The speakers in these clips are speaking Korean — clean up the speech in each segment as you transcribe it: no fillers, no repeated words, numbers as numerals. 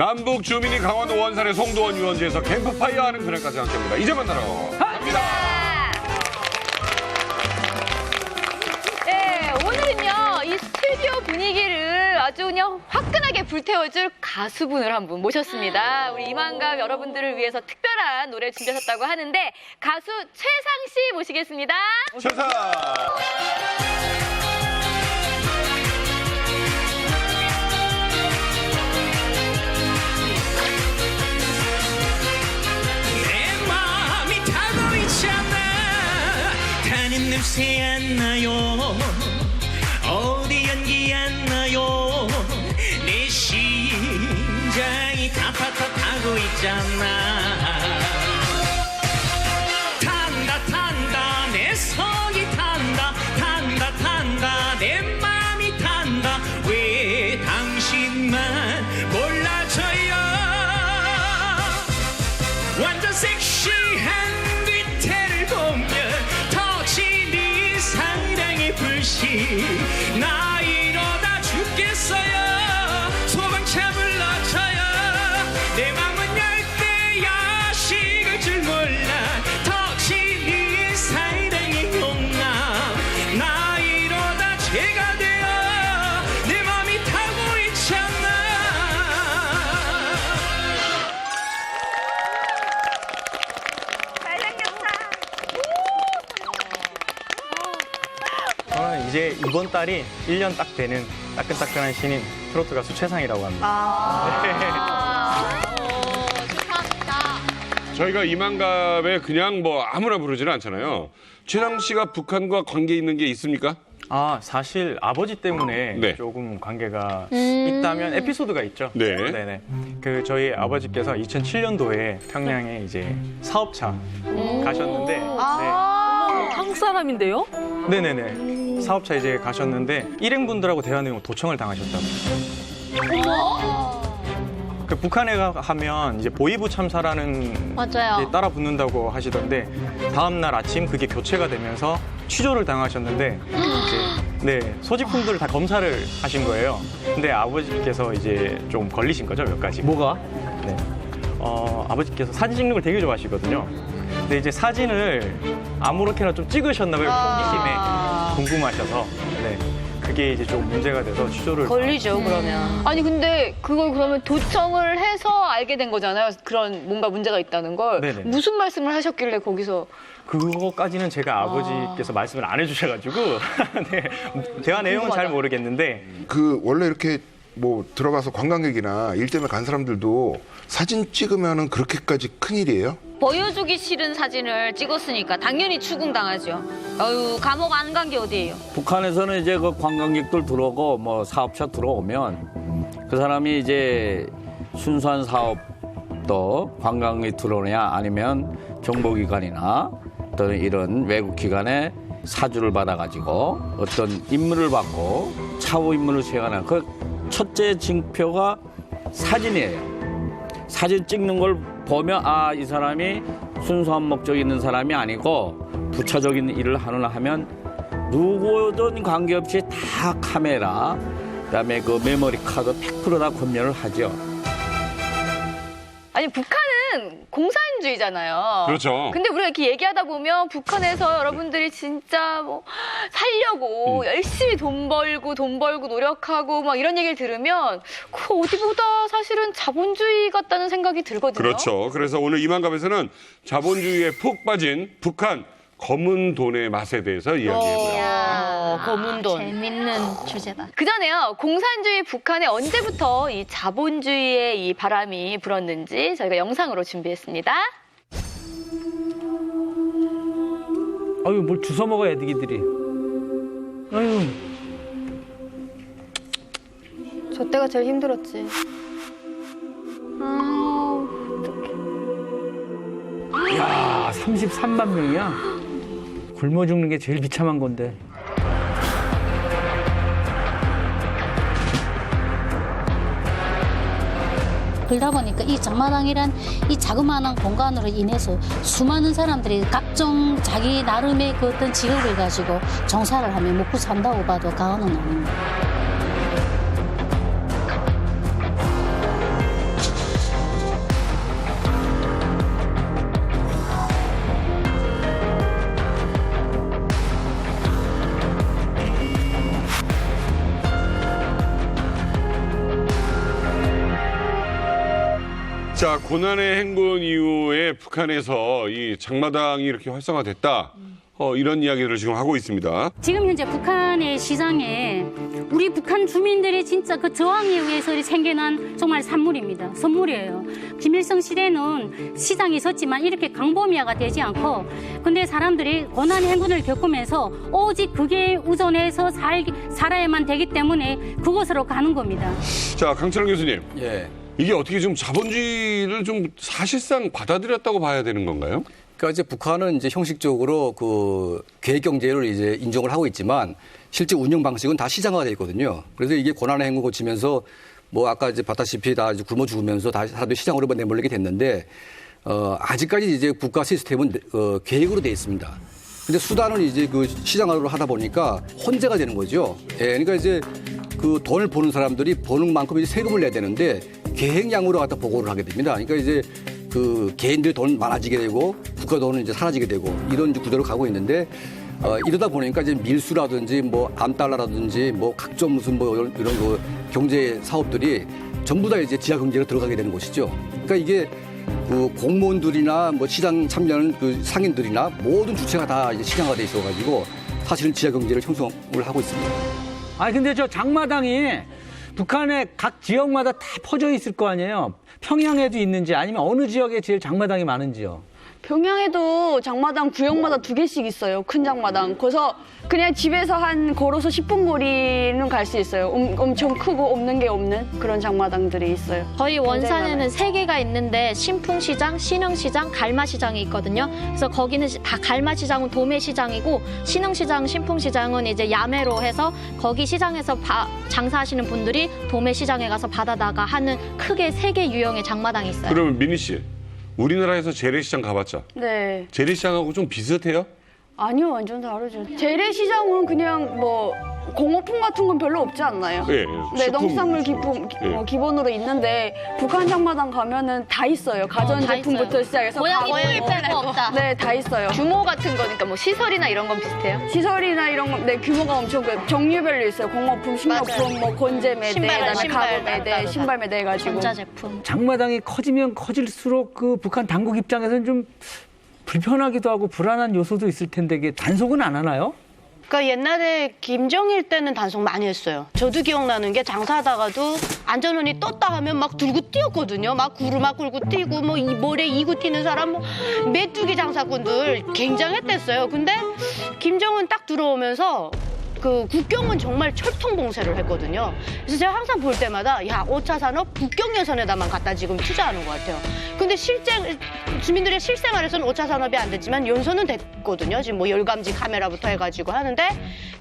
남북 주민이 강원도 원산의 송도원 유원지에서 캠프파이어 하는 그날까지 함께합니다. 이제 만나러 갑니다. 네, 오늘은요, 이 스튜디오 분위기를 아주 그냥 화끈하게 불태워줄 가수분을 한 분 모셨습니다. 우리 이만갑 여러분들을 위해서 특별한 노래 준비하셨다고 하는데 가수 최상 씨 모시겠습니다. 최상! 내 마음이 타고 있잖아. 타는 냄새 안 나요. 어디 연기 안 나요. 내 심장이 타타타타고 있잖아. 탄다 탄다 내 속이 탄다. 탄다 탄다 내 마음이 탄다. 왜 당신만 몰라줘요. 완전 섹시한 뒤태를 보면 터지는 사랑의 불씨. 나 이러다 죽겠어요. 소방차 불러줘요. 내 맘은 열대야 식을 줄 몰라. 터지는 사랑의 용남. 나 이러다 죄가 돼요. 내 맘이 타고 있잖아. 저는 이제 이번 달이 1년 딱 되는 따끈따끈한 신인 트로트 가수 최상이라고 합니다. 축하합니다. 저희가 이만갑에 그냥 뭐 아무나 부르지는 않잖아요. 최상 씨가 북한과 관계 있는 게 있습니까? 아, 사실 아버지 때문에 네. 조금 관계가 있다면 에피소드가 있죠. 네. 네네. 그 저희 아버지께서 2007년도에 평양에 이제 사업차 가셨는데, 한국 사람인데요? 네네네. 사업차 이제 가셨는데 일행분들하고 대화 내용 도청을 당하셨다고. 그 북한에 가면 이제 보이부 참사라는 맞아요. 게 따라 붙는다고 하시던데 다음 날 아침 그게 교체가 되면서 취조를 당하셨는데 이제 네 소지품들을 다 검사를 하신 거예요. 근데 아버지께서 이제 좀 걸리신 거죠, 몇 가지. 뭐가? 네. 아버지께서 사진 찍는 걸 되게 좋아하시거든요. 근데 이제 사진을 아무렇게나 좀 찍으셨나 봐요. 호기심에 궁금하셔서. 네. 그게 이제 좀 문제가 돼서 취조를 걸리죠, 그러면. 아니, 근데 그걸 그러면 도청을 해서 알게 된 거잖아요. 그런 뭔가 문제가 있다는 걸. 네네. 무슨 말씀을 하셨길래 거기서. 그거까지는 제가 아버지께서 말씀을 안 해주셔가지고 네, 대화 내용은 잘 모르겠는데 그 원래 이렇게 뭐 들어가서 관광객이나 일 때문에 간 사람들도 사진 찍으면은 그렇게까지 큰일이에요? 보여주기 싫은 사진을 찍었으니까 당연히 추궁당하죠. 어유 감옥 안 간 게 어디예요? 북한에서는 이제 그 관광객들 들어오고 뭐 사업차 들어오면 그 사람이 이제 순수한 사업도 관광객이 들어오느냐 아니면 정보기관이나 또는 이런 외국 기관에 사주를 받아가지고 어떤 임무를 받고 차후 임무를 수행하는 그 첫째 징표가 사진이에요. 사진 찍는 걸 보면 아, 이 사람이 순수한 목적이 있는 사람이 아니고 부차적인 일을 하느냐 하면 누구든 관계없이 다 카메라, 그다음에 그 메모리 카드 100%다 검열을 하죠. 아니, 북한은 공산주의잖아요. 그렇죠. 근데 우리가 이렇게 얘기하다 보면 북한에서 여러분들이 진짜 뭐 살려고 열심히 돈 벌고 노력하고 막 이런 얘기를 들으면 그 어디보다 사실은 자본주의 같다는 생각이 들거든요. 그렇죠. 그래서 오늘 이만갑에서는 자본주의에 푹 빠진 북한 검은 돈의 맛에 대해서 이야기해보려고. 검은 돈. 재밌는 주제다. 그전에요, 공산주의 북한에 언제부터 이 자본주의의 이 바람이 불었는지 저희가 영상으로 준비했습니다. 아유, 뭘 주워 먹어, 애기들이. 아유. 저 때가 제일 힘들었지. 야, 33만 명이야? 굶어 죽는 게 제일 비참한 건데. 그러다 보니까 이 장마당이란 이 자그마한 공간으로 인해서 수많은 사람들이 각종 자기 나름의 그 어떤 직업을 가지고 종사를 하며 먹고 산다고 봐도 과언은 아닙니다. 자, 고난의 행군 이후에 북한에서 이 장마당이 이렇게 활성화됐다. 이런 이야기를 지금 하고 있습니다. 지금 현재 북한의 시장에 우리 북한 주민들이 진짜 그 저항에 의해서 생겨난 정말 산물입니다. 선물이에요. 김일성 시대는 시장이 있었지만 이렇게 광범위화가 되지 않고 근데 사람들이 고난의 행군을 겪으면서 오직 그게 우선해서 살아야만 되기 때문에 그곳으로 가는 겁니다. 자, 강철원 교수님. 예. 이게 어떻게 좀 자본주의를 좀 사실상 받아들였다고 봐야 되는 건가요? 그러니까 이제 북한은 이제 형식적으로 그 계획 경제를 이제 인정을 하고 있지만 실제 운영 방식은 다 시장화가 돼 있거든요. 그래서 이게 고난의 행군 거치면서 뭐 아까 이제 봤다시피 다 이제 굶어 죽으면서 다 사람들이 시장으로 내몰리게 됐는데 아직까지 이제 국가 시스템은 계획으로 돼 있습니다. 근데 수단은 이제 그 시장화로 하다 보니까 혼재가 되는 거죠. 예, 그러니까 이제 그 돈을 버는 사람들이 버는 만큼 이제 세금을 내야 되는데 계획량으로 갖다 보고를 하게 됩니다. 그러니까 이제 그 개인들 돈 많아지게 되고 국가 돈은 이제 사라지게 되고 이런 구조로 가고 있는데 이러다 보니까 이제 밀수라든지 뭐 암달러라든지 뭐 각종 무슨 뭐 이런 그 경제 사업들이 전부 다 이제 지하 경제로 들어가게 되는 것이죠. 그러니까 이게 그 공무원들이나 뭐 시장 참여하는 그 상인들이나 모든 주체가 다 이제 시장화돼 있어가지고 사실은 지하 경제를 형성을 하고 있습니다. 아니 근데 저 장마당이 북한의 각 지역마다 다 퍼져 있을 거 아니에요. 평양에도 있는지 아니면 어느 지역에 제일 장마당이 많은지요. 평양에도 장마당 구역마다 2개씩 있어요. 큰 장마당. 그래서 그냥 집에서 한 걸어서 10분 거리는 갈 수 있어요. 엄청 크고 없는 게 없는 그런 장마당들이 있어요. 저희 원산에는 3개가 있는데 신풍시장, 신흥시장, 갈마시장이 있거든요. 그래서 거기는 다 갈마시장은 도매시장이고 신흥시장, 신풍시장은 이제 야매로 해서 거기 시장에서 장사하시는 분들이 도매시장에 가서 받아다가 하는 크게 3개 유형의 장마당이 있어요. 그러면 민희 씨, 우리나라에서 재래시장 가봤죠? 네. 재래시장하고 좀 비슷해요? 아니요, 완전 다르죠. 재래시장은 그냥 뭐 공업품 같은 건 별로 없지 않나요? 예, 네, 식품. 농수산물 예. 기본으로 있는데 북한 장마당 가면은 다 있어요. 가전제품부터 시작해서 모양이 가구, 빼고 없다. 네, 다 있어요. 규모 같은 거니까 뭐 시설이나 이런 건 비슷해요? 시설이나 이런 거, 네, 규모가 엄청 종류별로 있어요. 공업품, 식료품, 뭐 건재 매대, 신발, 그다음에 가구 매대, 따로. 신발 매대 해가지고. 전자제품. 장마당이 커지면 커질수록 그 북한 당국 입장에서는 좀 불편하기도 하고 불안한 요소도 있을 텐데 이게 단속은 안 하나요? 그러니까 옛날에 김정일 때는 단속 많이 했어요. 저도 기억나는 게 장사하다가도 안전원이 떴다 하면 막 들고 뛰었거든요. 막 구르막 끌고 뛰고 뭐 이 모래 이고 뛰는 사람 뭐 메뚜기 장사꾼들 굉장했댔어요. 근데 김정은 딱 들어오면서 그 국경은 정말 철통봉쇄를 했거든요. 그래서 제가 항상 볼 때마다 야, 5차 산업 국경 예산에다만 갖다 지금 투자하는 것 같아요. 근데 주민들의 실생활에서는 5차 산업이 안 됐지만 연소는 됐거든요. 지금 뭐 열감지 카메라부터 해가지고 하는데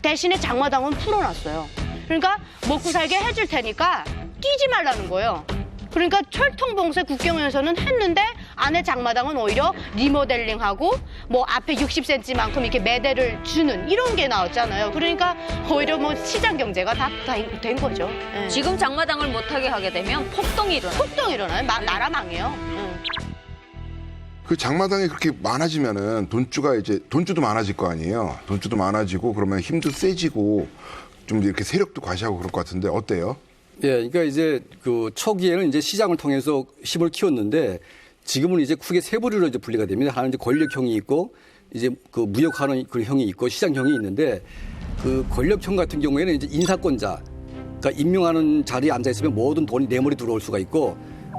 대신에 장마당은 풀어놨어요. 그러니까 먹고 살게 해줄 테니까 뛰지 말라는 거예요. 그러니까 철통봉쇄 국경에서는 했는데 안에 장마당은 오히려 리모델링하고 뭐 앞에 60cm만큼 이렇게 매대를 주는 이런 게 나왔잖아요. 그러니까 오히려 뭐 시장 경제가 다 된 거죠. 네. 지금 장마당을 못하게 하게 되면 폭동이 일어나요. 폭동 일어나요. 나라 망해요. 그 장마당이 그렇게 많아지면은 돈주도 많아질 거 아니에요. 돈주도 많아지고 그러면 힘도 세지고 좀 이렇게 세력도 과시하고 그럴 것 같은데 어때요? 예, 그러니까 이제 그 초기에는 이제 시장을 통해서 힘을 키웠는데 지금은 이제 크게 세 부류로 이제 분리가 됩니다. 하나는 이제 권력형이 있고 이제 그 무역하는 그 형이 있고 시장형이 있는데 그 권력형 같은 경우에는 이제 인사권자, 그러니까 임명하는 자리에 앉아 있으면 모든 돈이 내물이 들어올 수가 있고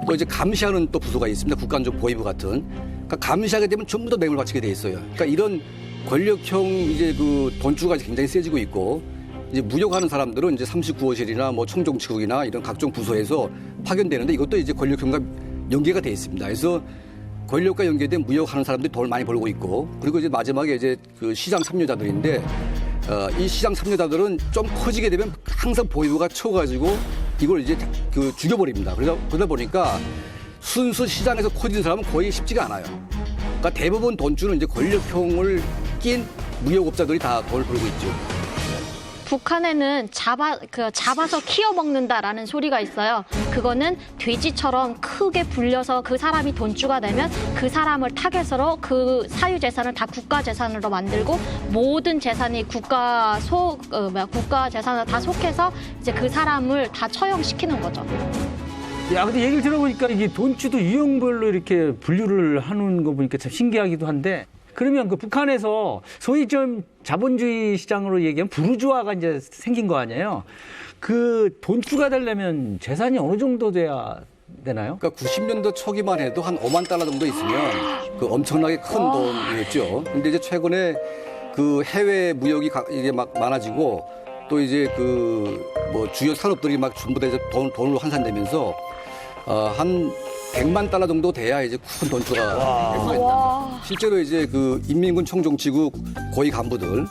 또 이제 감시하는 또 부서가 있습니다. 국가안전 보위부 같은. 그러니까 감시하게 되면 전부 다 뇌물 바치게 돼 있어요. 그러니까 이런 권력형 이제 그 돈주가 굉장히 세지고 있고 이제 무역하는 사람들은 이제 39호실이나 뭐 청정치국이나 이런 각종 부서에서 파견되는데 이것도 이제 권력형과 연계가 돼 있습니다. 그래서 권력과 연계된 무역하는 사람들이 돈을 많이 벌고 있고 그리고 이제 마지막에 이제 그 시장 참여자들인데 이 시장 참여자들은 좀 커지게 되면 항상 보유가 쳐가지고 이걸 이제 그 죽여버립니다. 그러다 보니까 순수 시장에서 커지는 사람은 거의 쉽지가 않아요. 그러니까 대부분 돈주는 이제 권력형을 낀 무역업자들이 다 돈을 벌고 있죠. 북한에는 잡아서 키워 먹는다라는 소리가 있어요. 그거는 돼지처럼 크게 불려서 그 사람이 돈주가 되면 그 사람을 타겟으로 그 사유 재산을 다 국가 재산으로 만들고 모든 재산이 국가 재산을 다 속해서 이제 그 사람을 다 처형시키는 거죠. 야, 근데 얘기를 들어보니까 이게 돈주도 유형별로 이렇게 분류를 하는 거 보니까 참 신기하기도 한데, 그러면 그 북한에서 소위 좀 자본주의 시장으로 얘기하면 부르주아가 이제 생긴 거 아니에요? 그 돈주가 되려면 재산이 어느 정도 돼야 되나요? 그러니까 90년도 초기만 해도 한 5만 달러 정도 있으면 그 엄청나게 큰 돈이었죠. 근데 이제 최근에 그 해외 무역이 이게 막 많아지고 또 이제 그 뭐 주요 산업들이 막 전부 다 이제 돈으로 환산되면서 한 100만 달러 정도 돼야 이제 큰 돈주가 되는 겁니다. 실제로 이제 그 인민군 총정치국 고위 간부들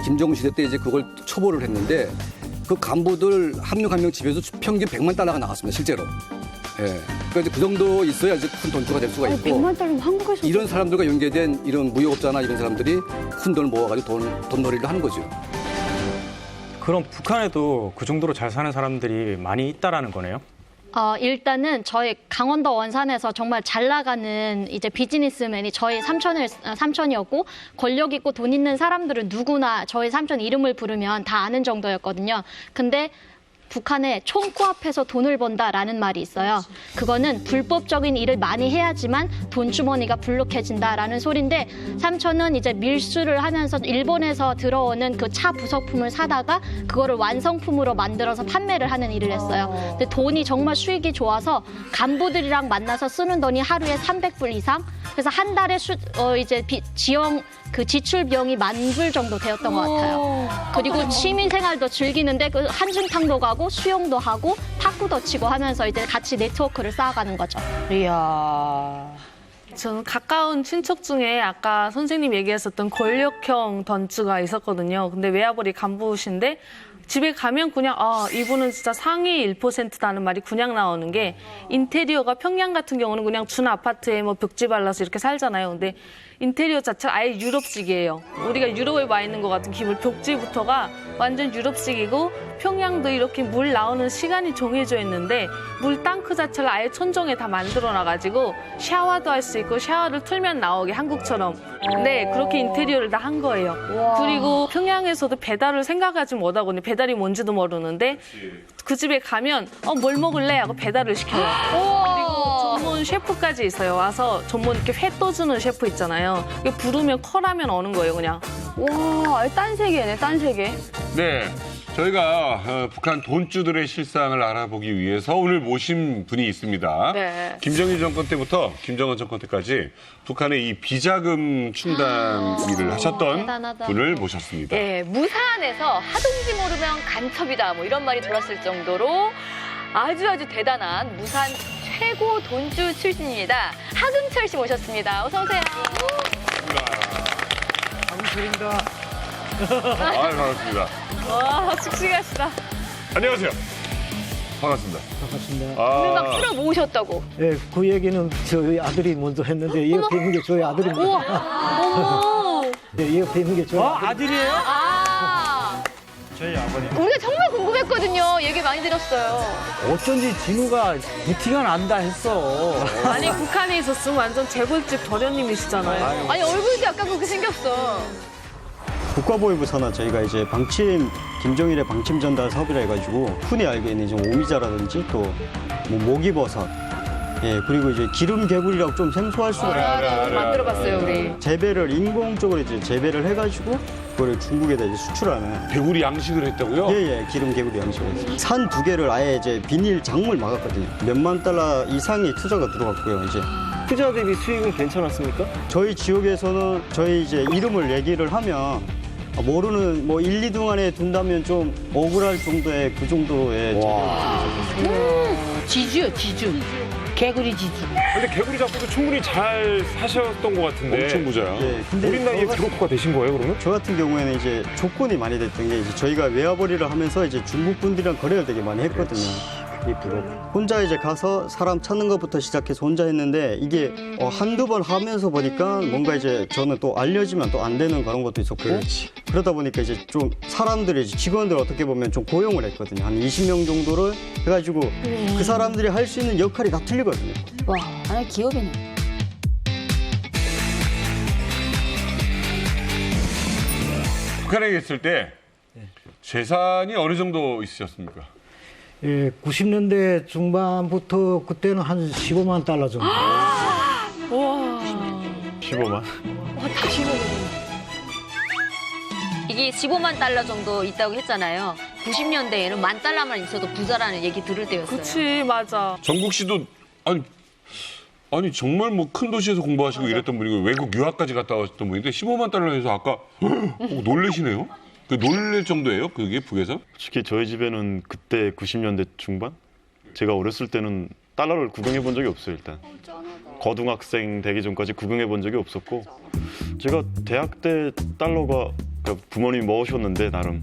김정은 시대 때 이제 그걸 초보를 했는데 그 간부들 한 명 한 명 집에서 평균 100만 달러가 나왔습니다. 실제로. 예. 그러니까 이제 그 정도 있어야 이제 큰 돈주가 될 수가 있고. 100만 달러면 한국에서 이런 사람들과 연계된 이런 무역업자나 이런 사람들이 큰 돈을 모아가지고 돈놀이를 하는 거죠. 그럼 북한에도 그 정도로 잘 사는 사람들이 많이 있다라는 거네요? 일단은 저희 강원도 원산에서 정말 잘 나가는 이제 비즈니스맨이 저희 삼촌이었고 권력 있고 돈 있는 사람들은 누구나 저희 삼촌 이름을 부르면 다 아는 정도였거든요. 근데 북한에 총코앞에서 돈을 번다라는 말이 있어요. 그거는 불법적인 일을 많이 해야지만 돈 주머니가 불룩해진다라는 소리인데 삼촌은 이제 밀수를 하면서 일본에서 들어오는 그 차 부속품을 사다가 그거를 완성품으로 만들어서 판매를 하는 일을 했어요. 근데 돈이 정말 수익이 좋아서 간부들이랑 만나서 쓰는 돈이 하루에 300불 이상. 그래서 한 달에 지출 비용이 10,000불 정도 되었던 것 같아요. 그리고 취미 생활도 즐기는데 그 한중탕도 가고 수영도 하고 탁구도 치고 하면서 이제 같이 네트워크를 쌓아가는 거죠. 이야. 저는 가까운 친척 중에 아까 선생님 얘기했었던 권력형 던주가 있었거든요. 근데 외아버리 간부신데 집에 가면 그냥 이분은 진짜 상위 1%다는 말이 그냥 나오는 게 인테리어가 평양 같은 경우는 그냥 준 아파트에 뭐 벽지 발라서 이렇게 살잖아요. 근데 인테리어 자체가 아예 유럽식이에요. 우리가 유럽에 와 있는 것 같은 기분. 벽지부터가 완전 유럽식이고 평양도 이렇게 물 나오는 시간이 정해져 있는데 물 탱크 자체를 아예 천정에 다 만들어놔가지고 샤워도 할 수 있고 샤워를 틀면 나오게 한국처럼. 네, 그렇게 인테리어를 다 한 거예요. 그리고 평양에서도 배달을 생각하지 못하거든요. 배달이 뭔지도 모르는데 그 집에 가면 뭘 먹을래? 하고 배달을 시켜요. 그리고 전문 셰프까지 있어요. 와서 전문 이렇게 회 떠주는 셰프 있잖아요. 이거 부르면 컬하면 오는 거예요, 그냥. 와, 딴 세계네, 딴 세계. 네. 저희가 북한 돈주들의 실상을 알아보기 위해서 오늘 모신 분이 있습니다. 네. 김정일 정권 때부터 김정은 정권 때까지 북한의 이 비자금 충당 일을 하셨던 대단하다. 분을 모셨습니다. 네, 무사안에서 하든지 모르면 간첩이다 뭐 이런 말이 돌았을 정도로 아주 대단한 무사안 최고 돈주 출신입니다. 하금철 씨 모셨습니다. 어서 오세요. 하금철입니다. 반갑습니다. 와, 씩씩하시다. 안녕하세요. 반갑습니다. 반갑습니다. 오늘 막 풀어 모으셨다고. 네, 그 얘기는 저희 아들이 먼저 했는데 이 옆에 있는 게 저희 아들입니다. 어머. 네, 이 옆에 있는 게 저희 아들이에요? 저희 아버님. 우리가 정말 궁금했거든요. 얘기 많이 들었어요. 어쩐지 진우가 부티가 난다 했어. 아니, 북한에 있었으면 완전 재벌집 도련님이시잖아요. 아니, 얼굴도 약간 그렇게 생겼어. 국가보위부 산하 저희가 이제 김정일의 방침 전달 사업이라 해가지고 흔히 알게 있는 이제 오미자라든지 또 뭐 모기버섯, 그리고 이제 기름 개구리라고 좀 생소할 수가 있어요. 만들어봤어요, 우리. 재배를 인공적으로 이제 재배를 해가지고 그걸 중국에다 이제 수출하는. 개구리 양식을 했다고요? 예, 기름 개구리 양식을 했어요. 산 2개를 아예 이제 비닐 장물 막았거든요. 몇만 달러 이상의 투자가 들어갔고요, 이제. 투자 대비 수익은 괜찮았습니까? 저희 지역에서는 저희 이제 이름을 얘기를 하면 모르는 뭐 1, 2등 안에 둔다면 좀 억울할 정도의 그 정도의 지주요, 지주. 개구리 지주. 근데 개구리 잡고도 충분히 잘 사셨던 것 같은데. 엄청 부자요. 예, 근데 어린 나이에 브로커가 되신 거예요, 그러면? 저 같은 경우에는 이제 조건이 많이 됐던 게 이제 저희가 외화벌이를 하면서 이제 중국 분들이랑 거래를 되게 많이 했거든요. 이 브로커. 혼자 이제 가서 사람 찾는 것부터 시작해서 혼자 했는데 이게 한두 번 하면서 보니까 뭔가 이제 저는 또 알려지면 또 안 되는 그런 것도 있었고 그러다 보니까 이제 좀 사람들이 이제 직원들 어떻게 보면 좀 고용을 했거든요. 한 20명 정도를 해가지고 그 사람들이 할 수 있는 역할이 다 틀리거든요. 와, 하나의 기업이네. 북한에 있을 때 재산이 어느 정도 있으셨습니까? 예, 90년대 중반부터 그때는 한 15만 달러 정도. 와. 15만. 와, 다 15만. 이게 15만 달러 정도 있다고 했잖아요. 90년대에는 10,000달러만 있어도 부자라는 얘기 들을 때였어요. 그치, 맞아. 정국 씨도 아니 정말 뭐 큰 도시에서 공부하시고 이랬던 분이고 외국 유학까지 갔다 왔던 분인데 15만 달러 해서 아까 놀래시네요. 그 놀랄 정도예요? 그게 북에서? 솔직히 저희 집에는 그때 90년대 중반? 제가 어렸을 때는 달러를 구경해 본 적이 없어요, 일단. 고등학생 되기 전까지 구경해 본 적이 없었고 제가 대학 때 달러가 그러니까 부모님이 모으셨는데 나름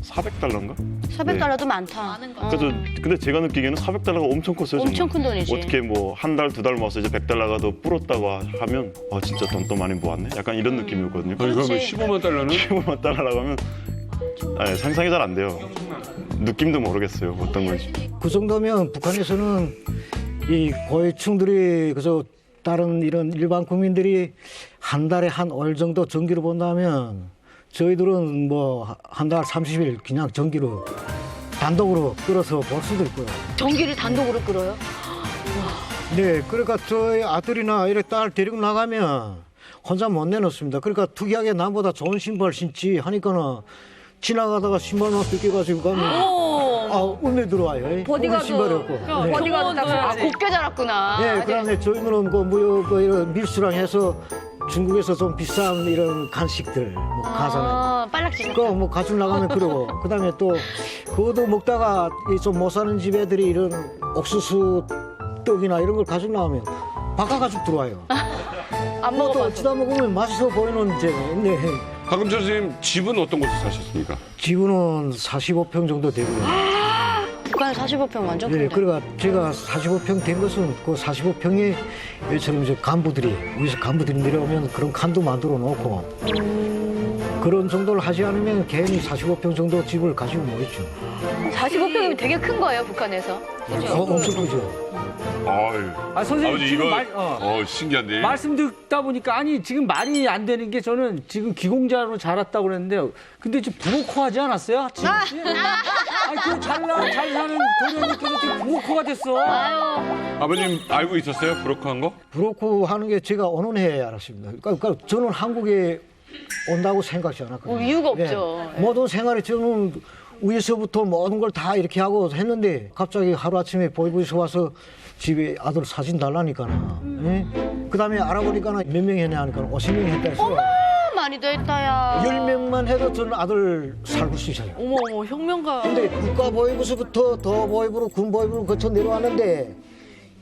400달러인가? 400달러도 많다. 그래서 근데 제가 느끼기에는 400달러가 엄청 컸어요. 정말. 엄청 큰 돈이지. 어떻게 뭐 한 달, 두 달 모아서 이제 100달러가 더 불었다고 하면 아 진짜 돈 또 많이 모았네? 약간 이런 느낌이었거든요. 아니 그러면 15만 달러는? 15만 달러라고 하면 상상이 잘 안 돼요. 느낌도 모르겠어요. 어떤 건지. 그 정도면 북한에서는 이 고위층들이 그래서 다른 이런 일반 국민들이 한 달에 한 월 정도 전기를 본다면 저희들은 뭐 한 달 30일 그냥 전기로 단독으로 끌어서 볼 수도 있고요. 전기를 단독으로 끌어요? 네, 그러니까 저희 아들이나 이렇게 딸 데리고 나가면 혼자 못 내놓습니다. 그러니까 특이하게 나보다 좋은 신발 신지 하니까는 지나가다가 신발만 뺏겨가지고 가면 음에 들어와요. 버디가드. 신발이 없고. 네. 버디가드 딱 곱게 자랐구나. 네, 그다음에 저희는 그 이런 밀수랑 해서 중국에서 좀 비싼 이런 간식들 뭐 가잖아요. 빨락지. 그거 뭐 가지고 나가면 그러고 그다음에 또 그것도 먹다가 좀 못 사는 집 애들이 이런 옥수수 떡이나 이런 걸 가지고 나오면 바꿔가지고 들어와요. 안 또 어찌다 먹으면 맛있어 보이는 이제. 네. 박금철 선생님 집은 어떤 곳에 사셨습니까? 집은 45평 정도 되고요. 북한 45평 완전 네, 큰데. 그러니까 제가 45평 된 것은 그 45평에 저처럼 이제 간부들이 위에서 간부들이 내려오면 그런 칸도 만들어 놓고 그런 정도를 하지 않으면 개인이 45평 정도 집을 가지고 못 있죠. 45평이면 되게 큰 거예요, 북한에서. 그죠? 엄청 크죠. 아유. 선생님 아버지 지금 이거 신기한데. 말씀 듣다 보니까 아니 지금 말이 안 되는 게 저는 지금 기공자로 자랐다고 그랬는데 근데 좀 부모코하지 않았어요? 지금? 아니 그 잘 사는 도련님께서 지금 부모코가 됐어. 아버님 알고 있었어요? 브로커한 거? 브로커 하는 게 제가 어느 해에 알았습니다. 그러니까 저는 한국에 온다고 생각지 않았거든요. 이유가 없죠. 네. 모든 생활이 저는 위에서부터 모든 걸 다 이렇게 하고 했는데 갑자기 하루아침에 보이부에서 와서 집에 아들 사진 달라니까. 예? 그다음에 알아보니까 몇 명이 했냐 하니까 50명이 했다 했어요. 어머, 많이 더 했다야. 10명만 해도 저는 아들 살고 수 있어요. 어머, 혁명가. 근데 국가보위부서부터 더보위부로 군보위부로 거쳐 내려왔는데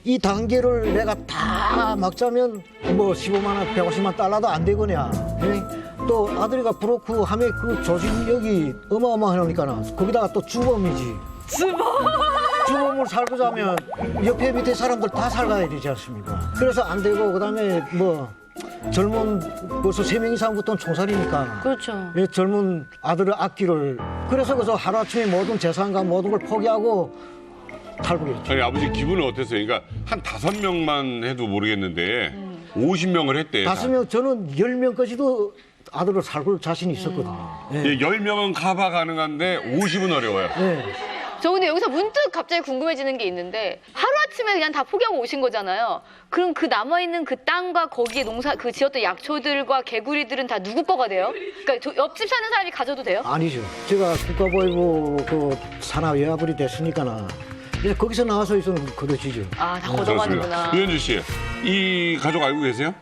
이 단계를 내가 다 막자면 뭐 15만 원, 150만 달러도 안 되거냐. 예? 또 아들이가 브로커 하면 그 조직력이 어마어마하니까 거기다가 또 주범이지. 주범을 살고 자면 옆에 밑에 사람들 다 살아야 되지 않습니까? 그래서 안 되고 그다음에 뭐 젊은 벌써 3명 이상부터는 총살이니까. 그렇죠. 예, 젊은 아들을 아끼를 그래서 하루아침에 모든 재산과 모든 걸 포기하고 탈북했죠. 아니 아버지 기분은 어땠어요? 그러니까 한 5명만 해도 모르겠는데 50명을 했대. 5명 저는 10명까지도 아들을 살고 자신이 있었거든요. 예. 10명은 커버 가능한데 50은 어려워요. 네. 저 근데 여기서 문득 갑자기 궁금해지는 게 있는데 하루아침에 그냥 다 포기하고 오신 거잖아요. 그럼 그 남아있는 그 땅과 거기에 그 지었던 약초들과 개구리들은 다 누구 거가 돼요? 그러니까 옆집 사는 사람이 가져도 돼요? 아니죠. 제가 국가보위부 그 산하 외화벌이 됐으니까 이제 거기서 나와서 있으면 그러지죠. 다 걷어가는구나. 유현주 씨, 이 가족 알고 계세요?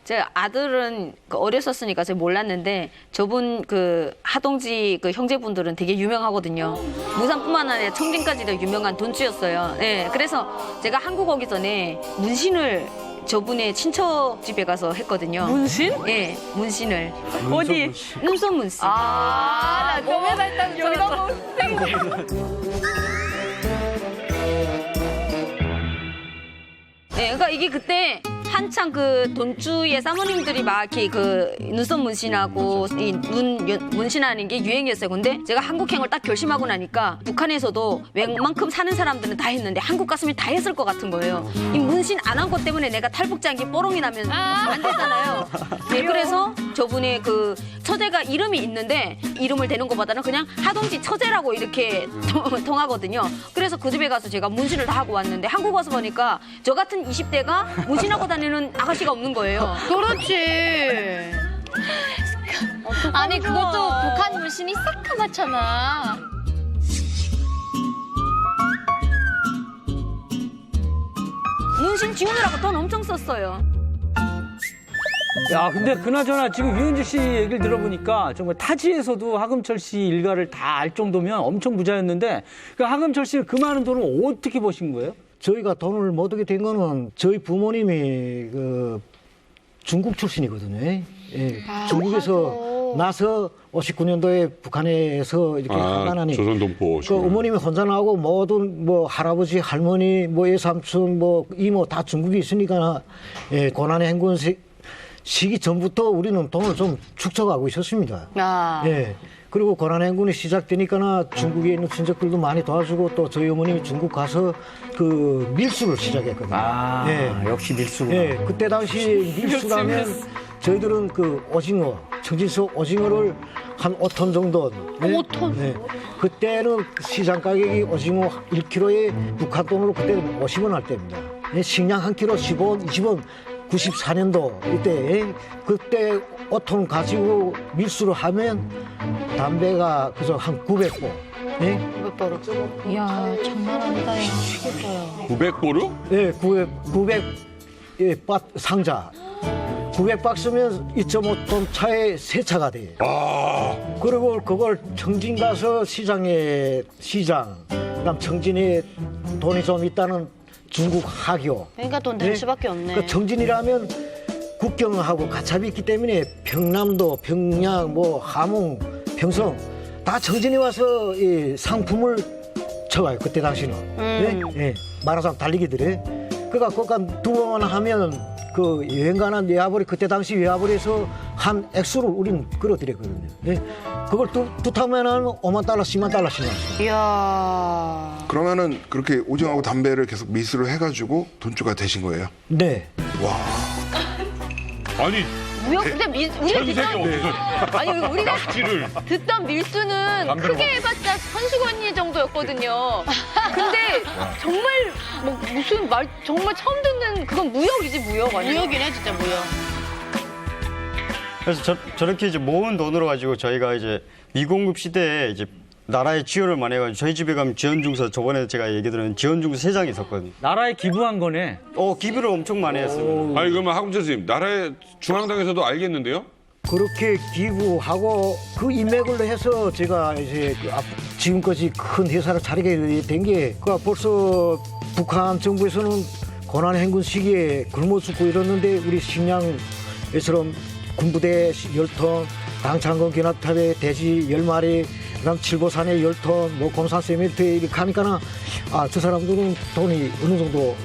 제 아들은 어렸었으니까 제가 몰랐는데 저분 그 하동지 그 형제분들은 되게 유명하거든요. 무산뿐만 아니라 청진까지도 유명한 돈주였어요. 네, 그래서 제가 한국 오기 전에 문신을 저분의 친척 집에 가서 했거든요. 문신? 네, 문신을. 어디? 눈썹 문신. 나 몸에 발단 여기다 네, 그러니까 이게 그때 한창 그 돈주의 사모님들이 막 이렇게 그 눈썹 문신하고 이 눈 문신하는 게 유행이었어요. 근데 제가 한국행을 딱 결심하고 나니까 북한에서도 웬만큼 사는 사람들은 다 했는데 한국 갔으면 다 했을 것 같은 거예요. 이 문신 안 한 것 때문에 내가 탈북자인 게 뽀롱이 나면 안 되잖아요. 네, 그래서 저분의 그 처제가 이름이 있는데 이름을 대는 것보다는 그냥 하동씨 처제라고 이렇게 통하거든요. 그래서 그 집에 가서 제가 문신을 다 하고 왔는데 한국 와서 보니까 저 같은 20대가 문신하고 다니는 아가씨가 없는 거예요. 그렇지. 아니 그것도 북한 문신이 새까맣잖아. 문신 지우느라고 돈 엄청 썼어요. 야, 근데 그나저나 지금 유현주 씨 얘기를 들어보니까 정말 타지에서도 하금철 씨 일가를 다 알 정도면 엄청 부자였는데 그 하금철 씨는 그 많은 돈을 어떻게 버신 거예요? 저희가 돈을 못 얻게 된 거는 저희 부모님이 그 중국 출신이거든요. 예, 중국에서 나서 59년도에 북한에서 이렇게 한간하니 조선동포. 그 어머님이 혼자 나오고 모든 뭐 할아버지, 할머니, 뭐 외삼촌, 뭐 이모 다 중국에 있으니까 예, 고난의 행군 시기 전부터 우리는 돈을 좀 축적하고 있었습니다. 예. 그리고 고난의 행군이 시작되니까 중국에 있는 친척들도 많이 도와주고 또 저희 어머님이 중국 가서 그 밀수를 시작했거든요. 역시 밀수구나. 예. 그때 당시 밀수라면 저희들은 그 오징어, 청진서 오징어를 한 5톤 정도. 네? 5톤? 네. 그때는 시장 가격이 오징어 1kg에 북한 돈으로 그때는 50원 할 때입니다. 예, 식량 한 킬로 15원, 20원. 94년도 이때 그때 5톤 가지고 밀수를 하면 담배가 그저 한 900보. 예? 900보로. 이야 장난 아니다. 미치겠어요. 900보루? 네, 900 예, 상자. 900박스면 2.5톤 차에 3차가 돼요. 그리고 그걸 청진 가서 시장, 그다음 청진에 돈이 좀 있다는 중국 하교. 그러니까 돈 낼 수밖에 없네. 그 청진이라면 국경하고 가차비 있기 때문에 평남도, 평양, 뭐 함흥, 평성 다 청진이 와서 이 상품을 쳐가요. 그때 당시는. 예? 예. 말하자면 달리기들이. 그러니까 그러니까 두 번 하면 그 여행 가는 외화벌이 그때 당시 외화벌에서 한 액수를 우리는 끌어들였거든요. 예? 그걸 두 타면은 5만 달러, 10만 달러씩 나왔어요. 이야. 그러면은 그렇게 오징어하고 담배를 계속 밀수를 해가지고 돈주가 되신 거예요? 네. 와. 아니. 무역 근데 우리가 듣던 아니 우리가 듣던 밀수는 담배로 크게 해봤자 선수건이 정도였거든요. 근데 정말 뭐 무슨 말 정말 처음 듣는 그건 무역이지 무역 아니야? 무역이네 진짜 무역. 그래서 저렇게 이제 모은 돈으로 가지고 저희가 이제 미공급 시대에 이제 나라에 지원을 많이 해가지고 저희 집에 가면 지원중서 저번에 제가 얘기 들은 지원중서 3장이 있었거든요. 나라에 기부한 거네. 기부를 엄청 많이 했습니다. 아니 그러면 하금철 선생님 나라의 중앙당에서도 알겠는데요? 그렇게 기부하고 그 인맥을 해서 제가 이제 지금까지 큰 회사를 차리게 된 게 벌써 북한 정부에서는 고난의 행군 시기에 굶어 죽고 이러는데 우리 식량처럼 군부대 10톤, 당창건 기납탑에 돼지 10마리, 그다음 칠보산에 10톤, 뭐 곰산 세멘트에 이렇게 하니까 저 사람들은 돈이 어느 정도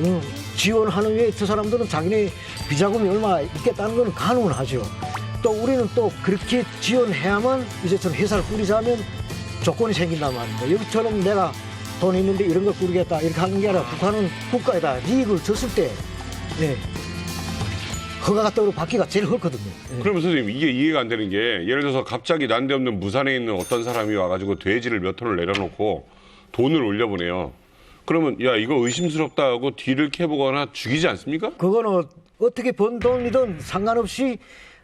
지원하는 외에 저 사람들은 자기네 비자금이 얼마 있겠다는 건 가능은 하죠. 또 우리는 또 그렇게 지원해야만 이제 좀 회사를 꾸리자면 조건이 생긴단 말입니다. 여기처럼 내가 돈 있는데 이런 걸 꾸리겠다 이렇게 하는 게 아니라 북한은 국가에다 이익을 줬을 때 허가가 떠오르 받기가 제일 헐거든요. 그러면 선생님 이게 이해가 안 되는 게 예를 들어서 갑자기 난데없는 무산에 있는 어떤 사람이 와가지고 돼지를 몇 톤을 내려놓고 돈을 올려보내요. 그러면 야 이거 의심스럽다 하고 뒤를 캐보거나 죽이지 않습니까? 그거는 어떻게 번 돈이든 상관없이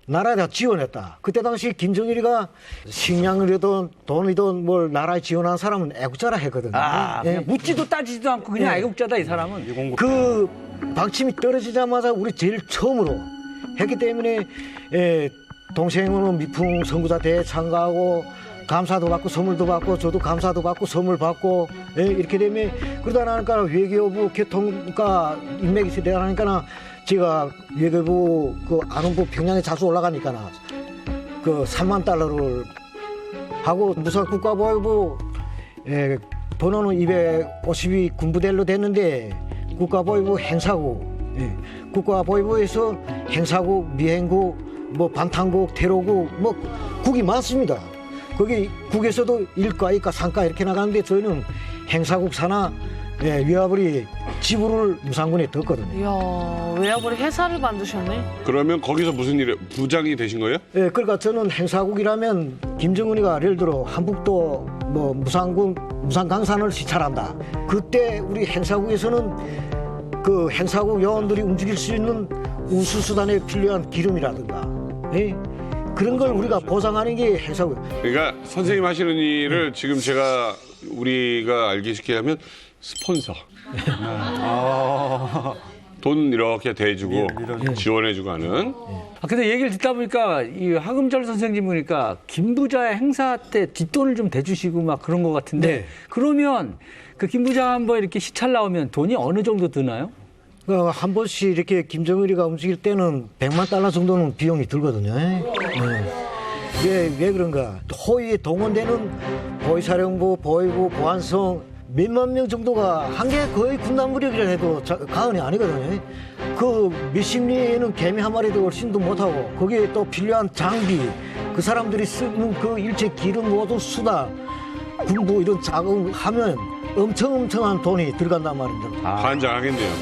나라에다 지원했다. 그때 당시 김정일이가 식량이든 돈이든 뭘 나라에 지원한 사람은 애국자라 했거든요. 그냥 묻지도 따지지도 않고 그냥 애국자다 이 사람은. 그 방침이 떨어지자마자 우리 제일 처음으로 했기 때문에 동생은 미풍 선구자 대회에 참가하고 감사도 받고 선물도 받고 저도 감사도 받고 선물 받고 이렇게 되면 그러다 나니까 외교부 교통과 인맥이 세대하니까 제가 외교부 그 안원부 평양에 자주 올라가니까 그 3만 달러를 하고 무사 국가보위부 번호는 250이 군부대로 됐는데 국가보위부 행사국 국가보위부에서 행사국, 미행국, 뭐 반탄국, 테러국 뭐 국이 많습니다. 거기 국에서도 1과, 2과, 3과 이렇게 나가는데 저희는 행사국 산하 예, 외화벌이 지부를 무상군에 뒀거든요. 이야, 외화벌이 회사를 만드셨네. 그러면 거기서 무슨 일에 부장이 되신 거예요? 예, 그러니까 저는 행사국이라면 김정은이가 예를 들어 한북도 뭐 무상 강산을 시찰한다. 그때 우리 행사국에서는 그 행사국 요원들이 움직일 수 있는 운수수단에 필요한 기름이라든가, 예? 그런 걸 우리가 보상하는 게 행사국. 그러니까 선생님 하시는 일을 지금 우리가 알기 쉽게 하면 스폰서. 돈 이렇게 대주고 지원해주고 하는. 근데 얘기를 듣다 보니까 이 하금절 선생님 보니까 김부자의 행사 때 뒷돈을 좀 대주시고 막 그런 것 같은데 네. 그러면 그 김부자 한번 이렇게 시찰 나오면 돈이 어느 정도 드나요? 한 번씩 이렇게 김정일이가 움직일 때는 100만 달러 정도는 비용이 들거든요. 왜 그런가? 호위에 동원되는 보위사령부, 보위부, 보안성 몇만 명 정도가 한 개 거의 군단 무력이라 해도 가언이 아니거든요. 그 몇십 리에는 개미 한 마리도 훨씬도 못하고 거기에 또 필요한 장비, 그 사람들이 쓰는 그 일체 기름 모든 수다, 군부 이런 작업하면 엄청난 돈이 들어간단 말입니다. 환장하겠네요.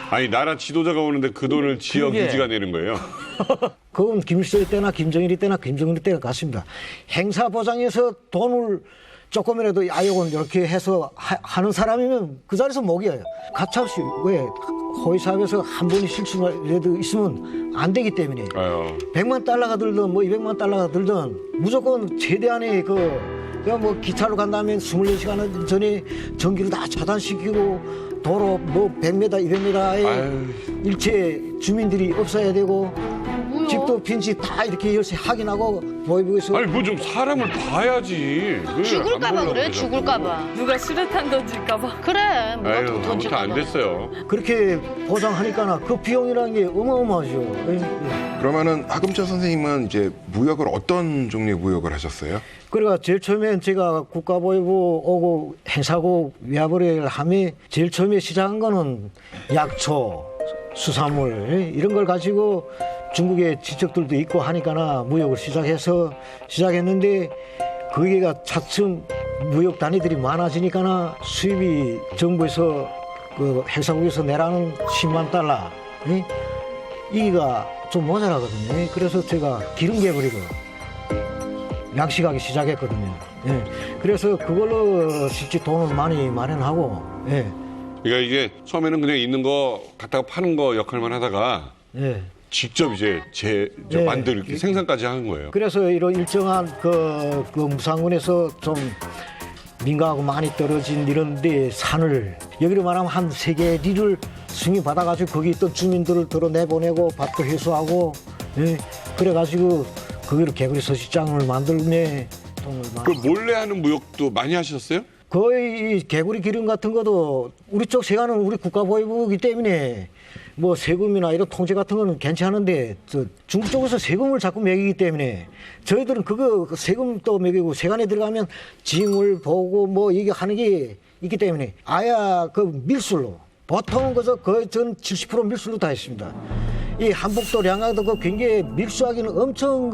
아니 나라 지도자가 오는데 그 돈을 지역 유지가 내는 거예요. 그건 김일성 때나 김정일 때나 김정일 때가 같습니다. 행사 보장에서 돈을 조금이라도 아역은 이렇게 해서 하는 사람이면 그 자리에서 목이에요. 가차없이 왜 호위사업에서 한 번이 실수라도 있으면 안 되기 때문에 100만 달러가 들든 뭐 200만 달러가 들든 무조건 최대한의 뭐 기차로 간다면 24시간 전에 전기를 다 차단시키고 도로 뭐 100m, 200m에 일체 주민들이 없어야 되고 집도 빈집 다 이렇게 열심히 확인하고 보이부에서 아니 뭐 좀 사람을 봐야지. 죽을까봐 그래, 죽을까봐. 누가 수류탄 던질까봐. 그래, 뭐가 아유 아무튼 던질까봐. 안 됐어요. 그렇게 보장하니까 그 비용이라는 게 어마어마하죠. 그러면은 하금철 선생님은 이제 무역을 어떤 종류의 무역을 하셨어요? 그러니까 제일 처음엔 제가 국가보위부 오고 행사국 외화벌이를 하며 제일 처음에 시작한 거는 약초, 수산물 이런 걸 가지고 중국의 지적들도 있고 하니까 무역을 시작했는데 거기가 차츰 무역 단위들이 많아지니까 수입이 정부에서 그 행사국에서 내라는 10만 달러 이가 좀 모자라거든요. 그래서 제가 기름개버리고 양식하기 시작했거든요. 예. 그래서 그걸로 실제 돈을 많이 마련하고. 예. 그러니까 이게 처음에는 그냥 있는 거 갖다가 파는 거 역할만 하다가 예. 직접 이제 예. 만들기 생산까지 하는 거예요. 그래서 이런 일정한 그 무상군에서 좀 민가하고 많이 떨어진 이런데 산을 여기로 말하면 한 3개 리를 승인받아가지고 거기 있던 주민들을 들어 내보내고 밭도 회수하고 예. 그래가지고 거기로 개구리 서식장을 만들네. 그 몰래 하는 무역도 많이 하셨어요? 거의 개구리 기름 같은 것도 우리 쪽 세관은 우리 국가보위부이기 때문에 뭐 세금이나 이런 통제 같은 거는 괜찮은데 중국 쪽에서 세금을 자꾸 매기기 때문에 저희들은 그거 세금 또 매기고 세관에 들어가면 징을 보고 뭐 이게 하는 게 있기 때문에 아예 그 밀술로 보통은 거의 전 70% 밀술로 다 했습니다. 이 한북도 양강도 그 굉장히 밀수하기는 엄청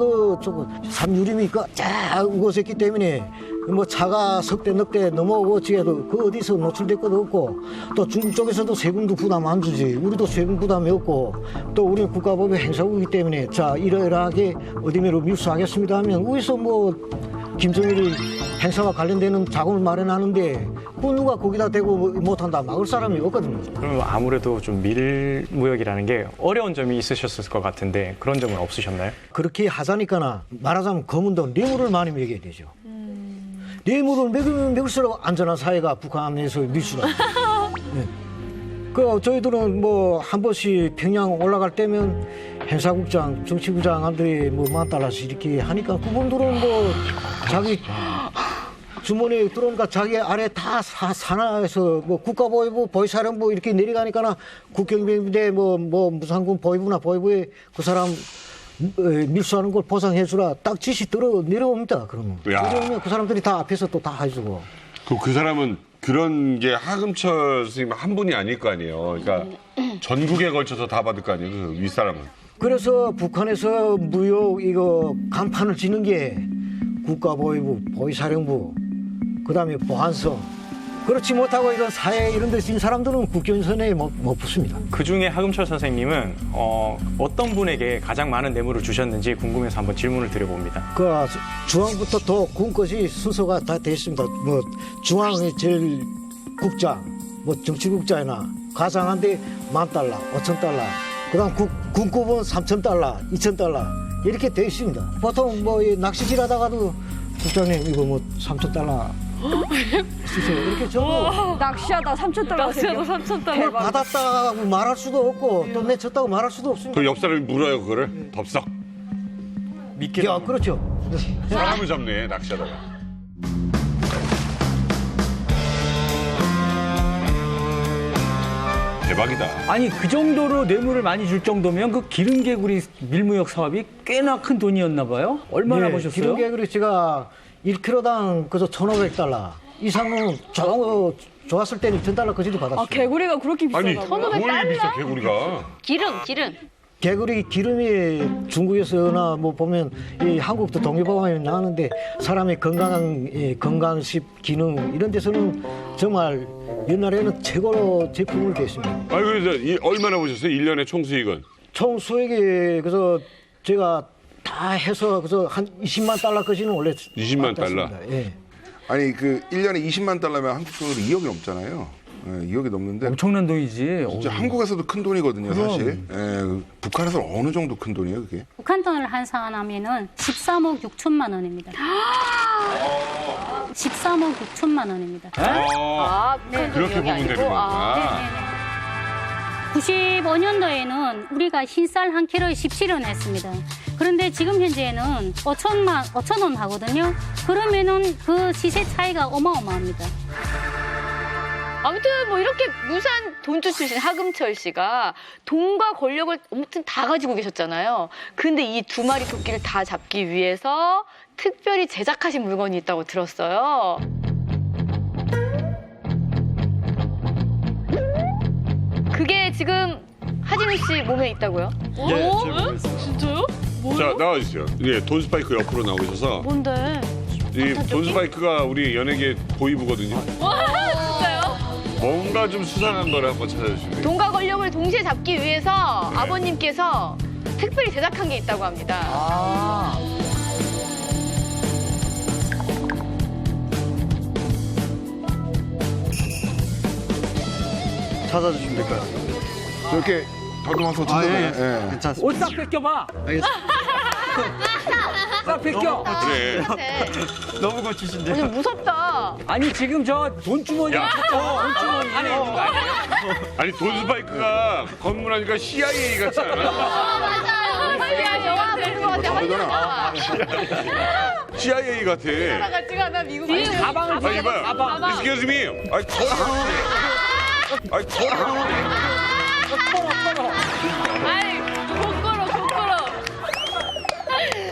삼유림이 쫙 우거졌기 때문에 뭐 차가 석대 넉대 넘어오고 지에도 그 어디서 노출될 것도 없고 또 중국 쪽에서도 세금도 부담 안 주지 우리도 세금 부담이 없고 또 우리는 국가법의 행사국이기 때문에 자 이러이러하게 어디매로 밀수하겠습니다 하면 위에서 뭐 김정일이 행사와 관련되는 자금을 마련하는데 그 누가 거기다 대고 못한다 막을 사람이 없거든요. 그럼 아무래도 좀 밀무역이라는 게 어려운 점이 있으셨을 것 같은데 그런 점은 없으셨나요? 그렇게 하자니까 말하자면 검은 돈 뇌물을 많이 먹여야 되죠. 뇌물을 먹으면 먹을수록 안전한 사회가 북한에서 밀수라. 네. 그 저희들은 뭐 한 번씩 평양 올라갈 때면 행사국장, 정치부장한테 뭐 $10,000씩 이렇게 하니까 그분들은 뭐 자기 주머니에 들어오니까 자기 아래 다 산하에서 뭐 국가보위부, 보위사령부 이렇게 내려가니까 국경비대 뭐 무상군 보위부나 보위부에 그 사람 밀수하는 걸 보상해주라 딱 지시 내려옵니다. 그러면 내려오면 그 사람들이 다 앞에서 또 다 해주고. 그 사람은 그런 게 하금철 선생님 한 분이 아닐 거 아니에요. 그러니까 전국에 걸쳐서 다 받을 거 아니에요. 그 윗사람은. 그래서 북한에서 무역 이거 간판을 지는 게 국가보위부, 보위사령부, 그다음에 보안성 그렇지 못하고 이런 사회 이런 데서 있는 사람들은 국경선에 못 붙습니다. 그 중에 하금철 선생님은 어떤 분에게 가장 많은 뇌물을 주셨는지 궁금해서 한번 질문을 드려봅니다. 그 중앙부터 도 군것이 순서가 다 돼 있습니다. 뭐 중앙이 제일 국장, 뭐 정치국장이나 가장한데 $10,000, $5,000. 그다음 군급은 $3,000, $2,000 이렇게 돼 있습니다. 보통 뭐 이 낚시질 하다가도 국장님 이거 뭐 $3,000 주세요 이렇게 적어. 낚시하다 $3,000 낚시하다 $3,000 그걸 받았다고 말할 수도 없고 또 내쳤다고 말할 수도 없습니다. 그 옆 사람이 물어요 그거를 덥석. 믿게. 야, 그렇죠. 사람을 잡네 낚시하다가. 대박이다. 아니 그 정도로 뇌물을 많이 줄 정도면 그 기름개구리 밀무역 사업이 꽤나 큰 돈이었나 봐요. 얼마나 버셨어요? 기름개구리 제가 1kg당 그저 $1,500 이상은 좋았을 때는 $2,000 그 정도 받았어요. 아, 개구리가 그렇게 비싸다고요? 아니 뭘 비싸 개구리가. 기름. 개구리 기름이 중국에서나 뭐 보면 이 한국도 동의보감이 나오는데 사람의 건강식 기능 이런 데서는 정말 옛날에는 최고로 제품을 냈습니다. 아니 그래서 얼마나 보셨어요? 1년에 총 수익은? 총 수익이 그래서 제가 다 해서 그래서 한 $200,000까지는 원래 20만 달러. 예. 아니 그 1년에 $200,000면 한국 돈으로 2억이 넘잖아요. 예, 2억이 넘는데 엄청난 돈이지. 진짜 한국에서도 큰 돈이거든요, 그럼. 사실. 예, 북한에서 어느 정도 큰 돈이에요, 그게? 북한 돈을 환산하면은 13억 6천만 원입니다. 13억 6천만 원입니다. 네. 그렇게 보면 되는 거구나. 95년도에는 우리가 흰쌀 한 킬로에 17원 했습니다. 그런데 지금 현재는 5천 원 하거든요. 그러면은 그 시세 차이가 어마어마합니다. 아무튼 뭐 이렇게 무산 돈주 출신 하금철 씨가 돈과 권력을 아무튼 다 가지고 계셨잖아요. 근데 이 두 마리 토끼를 다 잡기 위해서 특별히 제작하신 물건이 있다고 들었어요. 그게 지금 하진우 씨 몸에 있다고요? 예, 제 몸에 있어요. 진짜요? 자 나와주세요. 예, 돈 스파이크 옆으로 나오셔서. 뭔데? 이 돈 스파이크가 우리 연예계 보이부거든요. 진짜요? 뭔가 좀 수상한 거를 한번 찾아주시면 돼요. 돈과 권력을 동시에 잡기 위해서 아버님께서 특별히 제작한 게 있다고 합니다. 찾아주시면 될 것 같아요. 그렇게 더듬어서 아, 찾아봐요. 예, 예. 괜찮습니다. 옷 싹 뺏겨봐. 싹 뺏겨. 그래. 너무 거치신데. 좀 무섭다. 아니 지금 저 돈주머니 야. 돈 주머니 안에 있는 거 아니야? 아니 돈 스파이크가 건물하니까 CIA 같지 않아? 맞아요. 영화 보는 것 같아. CIA 같아. 같지가 않아 미국 가방을 아니 이봐. Excuse me. 아이 아이 고꾸로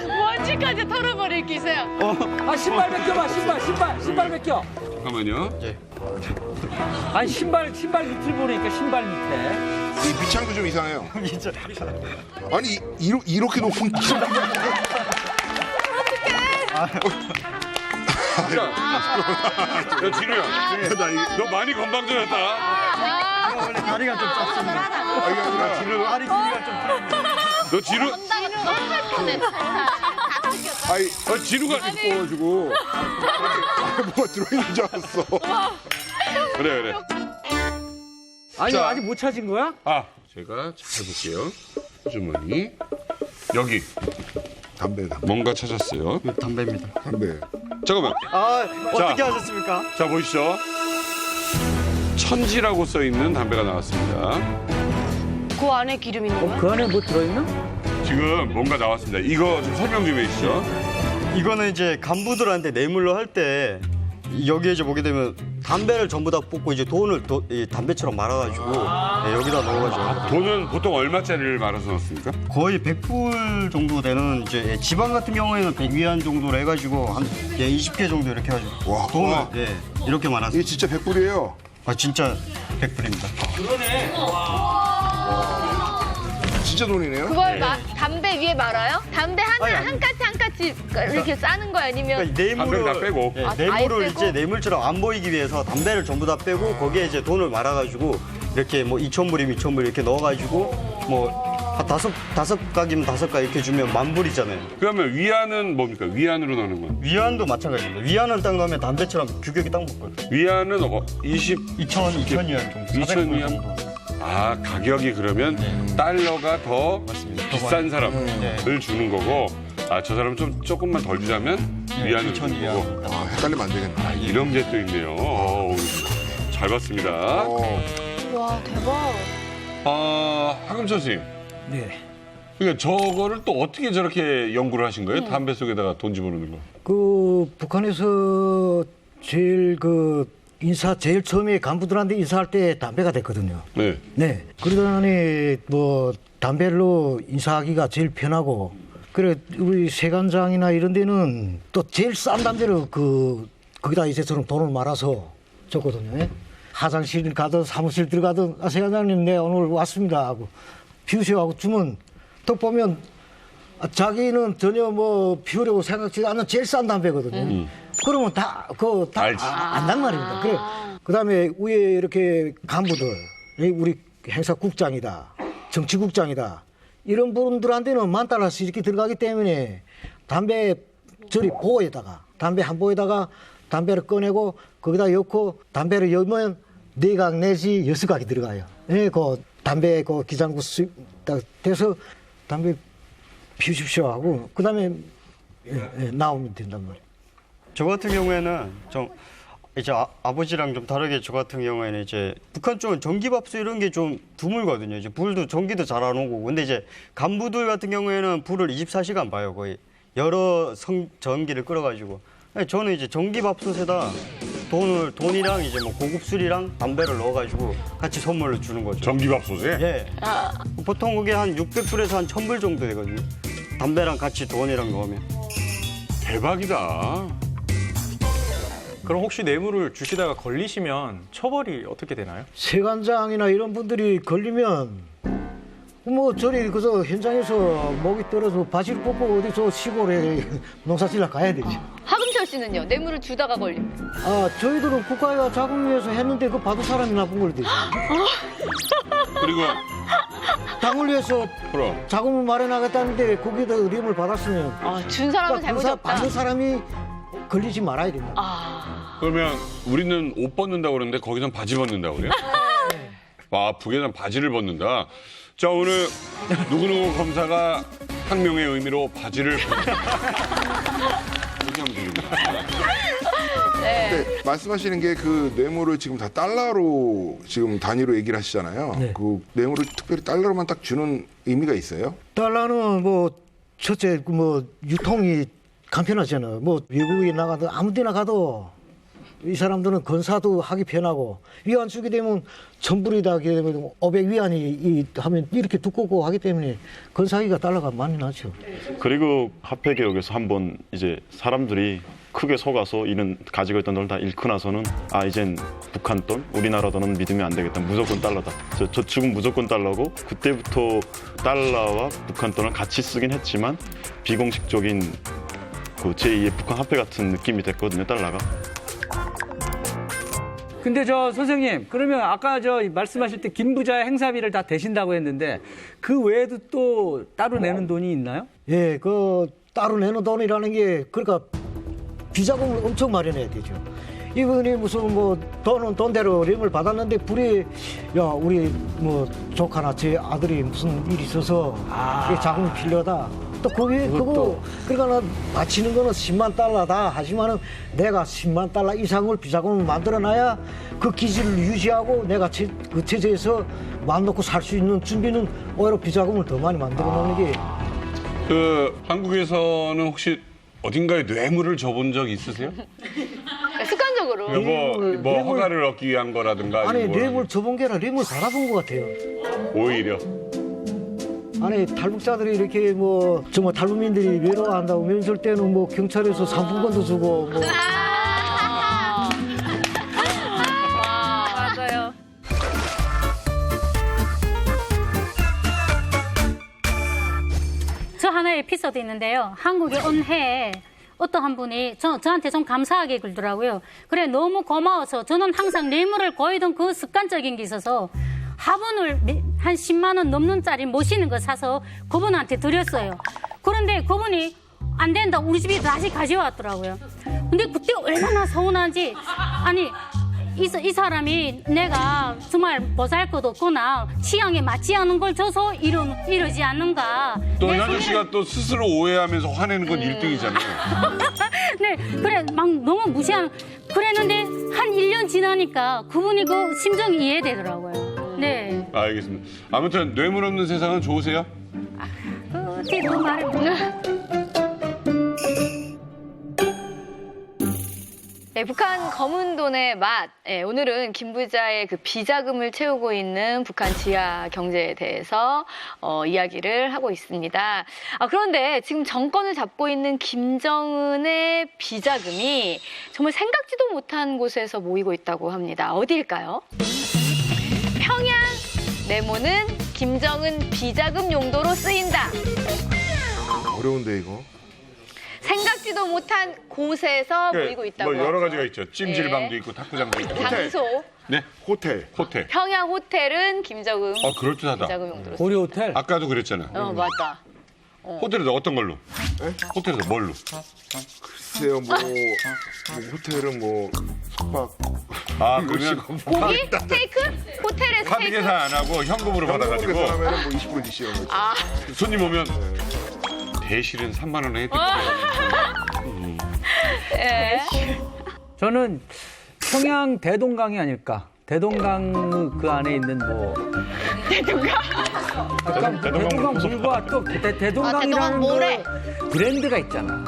먼지까지 털어버릴 기세야. 아 신발 벗겨봐 신발 벗겨. 잠깐만요. 아니 신발 밑을 보니까 신발 밑에. 이 밑창도 좀 이상해요. 아니 이렇게 높은 야 진우야. 너 많이 건방져졌다. 원래 다리가 좀 짧습니다. 아 이게 아니라 진우. 다리 길이가 좀 너 진우. 아니 진우가 뽑아가지고 뭐가 들어있는 줄 알았어. 그래. 아니 자. 아직 못 찾은 거야? 아 제가 찾아볼게요. 주머니 여기 담배. 뭔가 찾았어요. 담배입니다. 담배. 잠깐만. 아, 어떻게 자. 하셨습니까? 자 보시죠. 천지라고 써 있는 담배가 나왔습니다. 그 안에 기름 있는 거야? 그 안에 뭐 들어있나? 지금 뭔가 나왔습니다. 이거 좀 설명 좀 해주시죠. 이거는 이제 간부들한테 뇌물로 할 때 여기에 이제 보게 되면 담배를 전부 다 뽑고 이제 돈을 이 담배처럼 말아가지고 네, 여기다 넣어가지고 돈은 보통 얼마짜리를 말아서 넣습니까? 거의 100불 정도 되는 이제 지방 같은 경우에는 100위안 정도로 해가지고 한 20개 정도 이렇게 해가지고 와, 돈을 이렇게 말았어요. 이게 진짜 100불이에요. 아 진짜 100불입니다. 진짜 돈이네요. 그걸 담배 위에 말아요? 담배 한 까치 같이 이렇게 싸는 거야 아니면 그러니까 뇌물을 다 빼고. 예, 아예 뇌물을 빼고? 이제 뇌물처럼 안 보이기 위해서 담배를 전부 다 빼고 거기에 이제 돈을 말아가지고 이렇게 뭐 2,000불이면 2,000불 이렇게 넣어가지고 뭐 한 다섯 각이면 5각 이렇게 주면 10,000불이잖아요. 그러면 위안은 뭡니까? 위안으로 넣는 건? 위안도 마찬가지입니다. 위안을 딱 넣으면 담배처럼 규격이 딱 먹거든요. 위안은 2,000위안 정도. 2,000위안? 아, 가격이 그러면 달러가 더 비싼 사람을 주는 거고, 아, 저 사람 좀 조금만 덜 주자면 위안을 주는 거고. 아, 헷갈리면 안 되겠네. 아, 이런 게 또 있네요. 잘 봤습니다. 와 대박. 하금천 선생님. 네. 그러니까 저거를 또 어떻게 저렇게 연구를 하신 거예요? 담배 속에다가 돈 집어넣는 거. 그 북한에서 제일 제일 처음에 간부들한테 인사할 때 담배가 됐거든요. 네. 네. 그러더니 뭐 담배로 인사하기가 제일 편하고, 그래 우리 세관장이나 이런 데는 또 제일 싼 담배를 거기다 이제처럼 돈을 말아서 줬거든요. 예? 화장실 가든 사무실 들어가든 세관장님 네 오늘 왔습니다 하고 피우셔하고 주면 또 보면 자기는 전혀 뭐 피우려고 생각지 않는 제일 싼 담배거든요. 그러면 다 안단 말입니다. 그래. 그다음에 위에 이렇게 간부들, 우리 행사국장이다, 정치국장이다 이런 분들한테는 10,000달러씩 이렇게 들어가기 때문에 담배 담배 한 보에다가 담배를 꺼내고 거기다 넣고 담배를 여면 4각 내지 6각이 들어가요. 예, 그 담배 기장구 딱 돼서 담배 피우십시오 하고 그다음에 나오면 된단 말이에요. 저 같은 경우에는 좀 이제 아버지랑 좀 다르게 저 같은 경우에는 이제 북한 쪽은 전기밥솥 이런 게 좀 드물거든요. 이제 불도 전기도 잘 안 오고. 근데 이제 간부들 같은 경우에는 불을 24시간 봐요. 거의 여러 전기를 끌어가지고. 저는 이제 전기밥솥에다 돈이랑 이제 뭐 고급 술이랑 담배를 넣어가지고 같이 선물로 주는 거죠. 전기밥솥에? 예. 보통 그게 한 600불에서 한 1,000불 정도 되거든요. 담배랑 같이 돈이랑 넣으면. 대박이다. 그럼 혹시 뇌물을 주시다가 걸리시면 처벌이 어떻게 되나요? 세관장이나 이런 분들이 걸리면 뭐 저리 그저 현장에서 목이 떨어져 바지를 벗고 어디서 시골에 농사질러 가야 되죠. 하금철 씨는요? 뇌물을 주다가 걸리면. 저희들은 국가가 자금 위해서 했는데 그 받은 사람이 나쁜 걸 되죠. 그리고 당을 위해서 그럼. 자금을 마련하겠다는데 거기다 의뢰를 받았으면 준 사람은 잘못이 없다. 받은 사람이 걸리지 말아야 된다. 그러면 우리는 옷 벗는다고 그러는데 거기선 바지 벗는다고 그래요? 아, 북에는 바지를 벗는다. 자, 오늘 누구누구 검사가 한 명의 의미로 바지를 벗는다. 이렇게 하면 됩니다. 네, 말씀하시는 게 그 뇌물을 지금 다 달러로 지금 단위로 얘기를 하시잖아요. 네. 그 뇌물을 특별히 달러로만 딱 주는 의미가 있어요? 달러는 뭐 첫째 뭐 유통이 간편하잖아요. 뭐 외국에 나가도 아무 데나 가도 이 사람들은 건사도 하기 편하고 위안 주게 되면 1,000불이다 하게 되면 500위안이 하면 이렇게 두껍고 하기 때문에 건사하기가 달러가 많이 나죠. 그리고 화폐 개혁에서 한번 이제 사람들이 크게 속아서 이런 가지고 있던 돈을 다 잃고 나서는 아 이젠 북한 돈, 우리나라 돈은 믿으면 안 되겠다. 무조건 달러다. 저축은 무조건 달러고 그때부터 달러와 북한 돈을 같이 쓰긴 했지만 비공식적인 그 제2의 북한 화폐 같은 느낌이 됐거든요. 달러가. 근데 선생님, 그러면 아까 말씀하실 때 김부자 행사비를 다 대신다고 했는데 그 외에도 또 따로 내는 돈이 있나요? 예, 따로 내는 돈이라는 게 그러니까 비자금을 엄청 마련해야 되죠. 이분이 무슨 뭐 돈은 돈대로 령을 받았는데 불이 우리 뭐 조카나 제 아들이 무슨 일이 있어서 자금이 필요하다. 또 그거 그러니까 바치는 거는 10만 달러다 하지만은 내가 10만 달러 이상을 비자금을 만들어놔야 그 기질을 유지하고 내가 그 체제에서 마음 놓고 살 수 있는 준비는 오히려 비자금을 더 많이 만들어 놓는 게. 한국에서는 혹시 어딘가에 뇌물을 줘본 적 있으세요? 습관적으로. 뭐 허가를 얻기 위한 거라든가. 아니 뇌물 줘본 게 아니라 뇌물 받아본 것 같아요. 오히려. 아니 탈북자들이 이렇게 뭐 정말 탈북민들이 외로워한다고 명절 때는 뭐 경찰에서 상품권도 주고 뭐. 맞아요. 저 하나의 에피소드 에피소드 있는데요. 한국에 온 해에 어떠한 분이 저한테 좀 감사하게 굴더라고요. 그래 너무 고마워서 저는 항상 뇌물을 거이던 그 습관적인 게 있어서 화분을 한 10만 원 넘는 짜리 모시는 거 사서 그분한테 드렸어요. 그런데 그분이 안 된다 우리 집에 다시 가져왔더라고요. 근데 그때 얼마나 서운한지 아니 이 사람이 내가 정말 보잘것없거나 취향에 맞지 않은 걸 줘서 이러지 않는가. 또 현주 씨가 또 스스로 오해하면서 화내는 건 1등이잖아요. 네, 그래 막 너무 무시하는 그랬는데 한 1년 지나니까 그분이 그 심정이 이해되더라고요. 네. 알겠습니다. 아무튼 뇌물 없는 세상은 좋으세요? 어떻게 그 말을 네, 북한 검은 돈의 맛. 네, 오늘은 김 부자의 그 비자금을 채우고 있는 북한 지하 경제에 대해서 이야기를 하고 있습니다. 그런데 지금 정권을 잡고 있는 김정은의 비자금이 정말 생각지도 못한 곳에서 모이고 있다고 합니다. 어디일까요? 평양 네모는 김정은 비자금 용도로 쓰인다. 어려운데 이거. 생각지도 못한 곳에서 모이고 있다고. 뭐 여러 가지가 있죠. 찜질방도 있고 탁구장도 있고. 장소. 네, 호텔. 평양 호텔은 김정은 그럴듯하다. 비자금 용도로. 고려 호텔. 아까도 그랬잖아. 맞다. 호텔에서 어떤 걸로? 호텔에서 뭘로? 글쎄요, 뭐 호텔은 뭐 숙박. 그러면 고기? 스테이크? 호텔에 카드 스테이크? 계산 안 하고 현금으로 받아가지고 계산하면 뭐 20% DC는 거죠. 손님 오면 대실은 3만 원에 해드릴게요. 네. 저는 평양 대동강이 아닐까. 대동강 그 안에 있는 뭐 대동강 물과 또 대동강이라는 모래. 그 브랜드가 있잖아.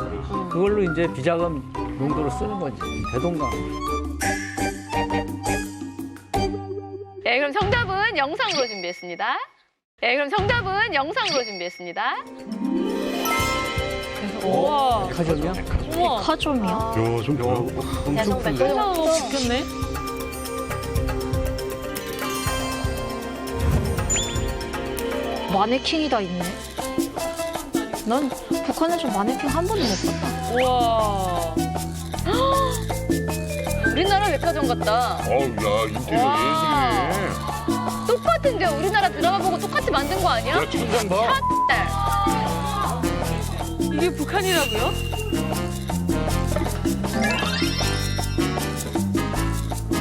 그걸로 이제 비자금 용도로 쓰는 거지. 대동강. 네, 그럼 정답은 영상으로 준비했습니다. 우와. 백화점이야? 우와. 백화점이요? 야, 좀 엄청 백화점 좋겠네. 마네킹이 다 있네. 난 북한에서 마네킹 한 번도 못 봤다. 우와. 우리나라 백화점 같다. 야, 인테리어 예술이네. 똑같은데 우리나라 드라마 보고 똑같이 만든 거 아니야? 야, 천장 봐. 이게 북한이라고요?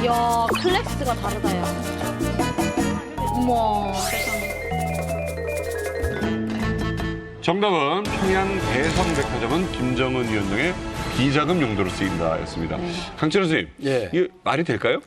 이야, 클래스가 다르다, 야. 어머, 세상에. 정답은 평양 대성백화점은 김정은 위원장의 비자금 용도로 쓰인다였습니다. 강철 선생님, 이게 말이 될까요?